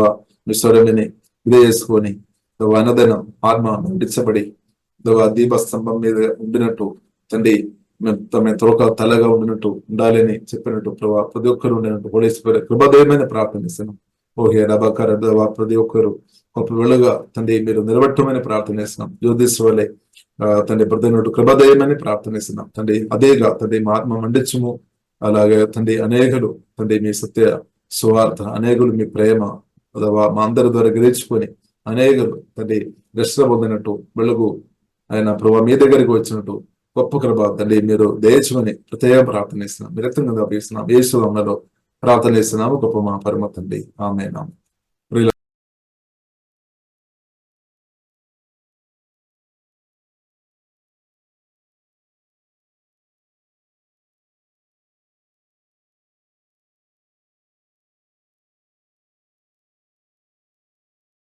మీ స్వరమిని ఇదే చేసుకొని అనదనం ఆత్మ నడిచబడి దీపస్తంభం మీద ఉండినట్టు తండ్రి, తమ త్రోక తలగా ఉండినట్టు ఉండాలని చెప్పినట్టు ప్రభావ ప్రతి ఒక్కరు ఉండినట్టు హోలీ స్పిరిట్ కృపదయమైన ప్రార్థనిస్తున్నాం. ఓహే రబాకర దేవా ప్రతి ఒక్కరు గొప్ప వెలుగా తండ్రి మీరు నిలబెట్టమని ప్రార్థనిస్తున్నాం. జ్యోతిష్వలే తండ్రి ప్రతినట్టు కృపదయమని ప్రార్థనిస్తున్నాం తండ్రి. అదేగా తండ్రి మా ఆత్మ మండించుము. అలాగే తండ్రి అనేకులు తండ్రి మీ సత్య సువార్త, అనేకులు మీ ప్రేమ మా అందరి ద్వారా గ్రహించుకొని అనేకులు తండ్రి రక్షణ పొందినట్టు వెలుగు ఆయన ప్రభావ మీ దగ్గరికి వచ్చినట్టు గొప్ప కృప తండ్రి మీరు దయచేయమని ప్రత్యేక ప్రార్థనిస్తున్నాం. మీ రక్తంగా అభిస్తున్నాం. యేసు నామములో ప్రార్థన చేస్తున్నాము గొప్ప మా పరమ తండ్రి. ఆమేన్.